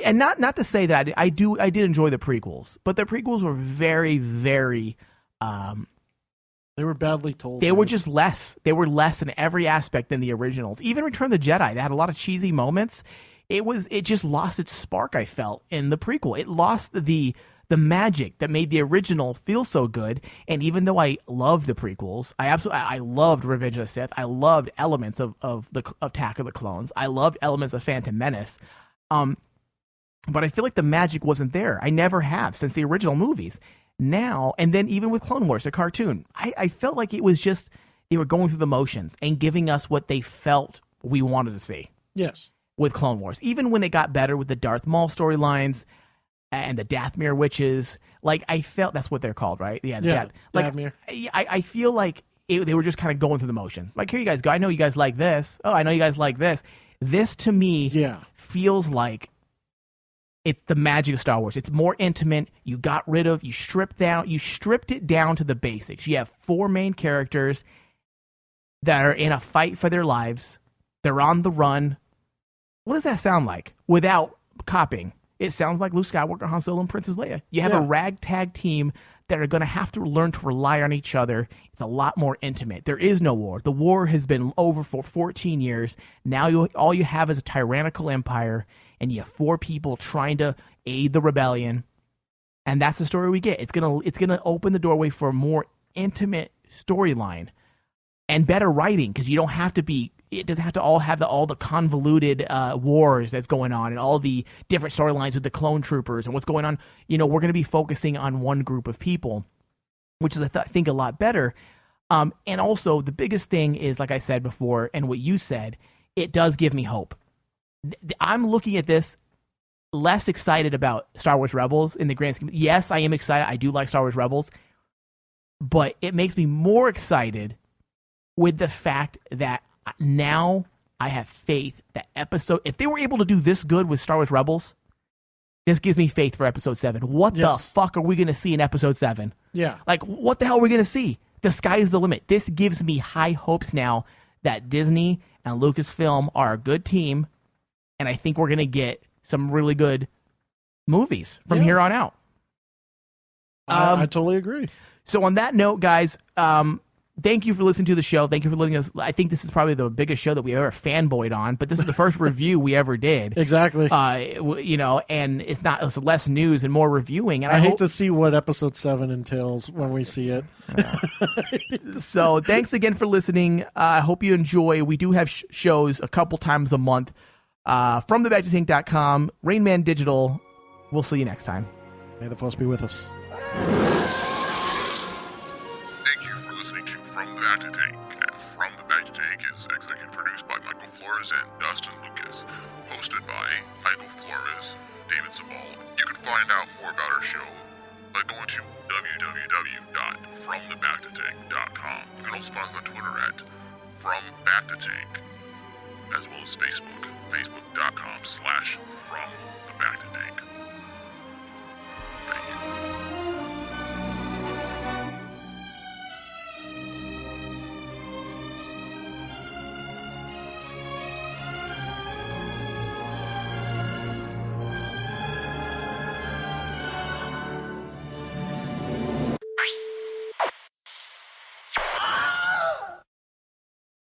And not to say that I did enjoy the prequels, but the prequels were very, very. They were badly told. They were just less. They were less in every aspect than the originals. Even Return of the Jedi, they had a lot of cheesy moments. It just lost its spark. I felt in the prequel, it lost the magic that made the original feel so good. And even though I loved the prequels, I loved Revenge of the Sith. I loved elements of the Attack of the Clones. I loved elements of Phantom Menace. but I feel like the magic wasn't there. I never have since the original movies. Now, and then even with Clone Wars, the cartoon, I felt like it was just, they were going through the motions and giving us what they felt we wanted to see. Yes. With Clone Wars. Even when it got better with the Darth Maul storylines and the Dathomir witches, like, I felt, that's what they're called, right? Yeah, Dathomir. I feel like they were just kind of going through the motion. Like, here you guys go. I know you guys like this. Oh, I know you guys like this. This, to me, feels like it's the magic of Star Wars. It's more intimate. You stripped it down to the basics. You have 4 main characters that are in a fight for their lives. They're on the run. What does that sound like without copying? It sounds like Luke Skywalker, Han Solo, and Princess Leia. You have a ragtag team that are going to have to learn to rely on each other. It's a lot more intimate. There is no war. The war has been over for 14 years. Now all you have is a tyrannical empire, and you have 4 people trying to aid the rebellion, and that's the story we get. It's gonna open the doorway for a more intimate storyline and better writing, because you don't have to be. It doesn't have to all have all the convoluted wars that's going on and all the different storylines with the clone troopers and what's going on. We're going to be focusing on one group of people, which is, I think, a lot better. And also, the biggest thing is, like I said before, and what you said, it does give me hope. I'm looking at this less excited about Star Wars Rebels in the grand scheme. Yes, I am excited. I do like Star Wars Rebels. But it makes me more excited with the fact that now I have faith that if they were able to do this good with Star Wars Rebels, this gives me faith for episode 7. What the fuck are we going to see in episode 7? Yeah. Like, what the hell are we going to see? The sky is the limit. This gives me high hopes now that Disney and Lucasfilm are a good team, and I think we're going to get some really good movies from here on out. I totally agree. So on that note, guys, thank you for listening to the show. Thank you for letting us. I think this is probably the biggest show that we ever fanboyed on, but this is the first review we ever did. Exactly. And it's less news and more reviewing. And I hate to see what episode 7 entails when we see it. So thanks again for listening. I hope you enjoy. We do have shows a couple times a month from thebactatank.com, Rain Man Digital. We'll see you next time. May the force be with us. Thank you for listening to From the Bacta Tank. And From the Bacta Tank is executive produced by Michael Flores and Dustin Lucas. Hosted by Michael Flores, David Zabal. You can find out more about our show by going to www.fromthebactatank.com. You can also find us on Twitter at FromBactaTank, as well as Facebook, facebook.com/FromTheBactaTank.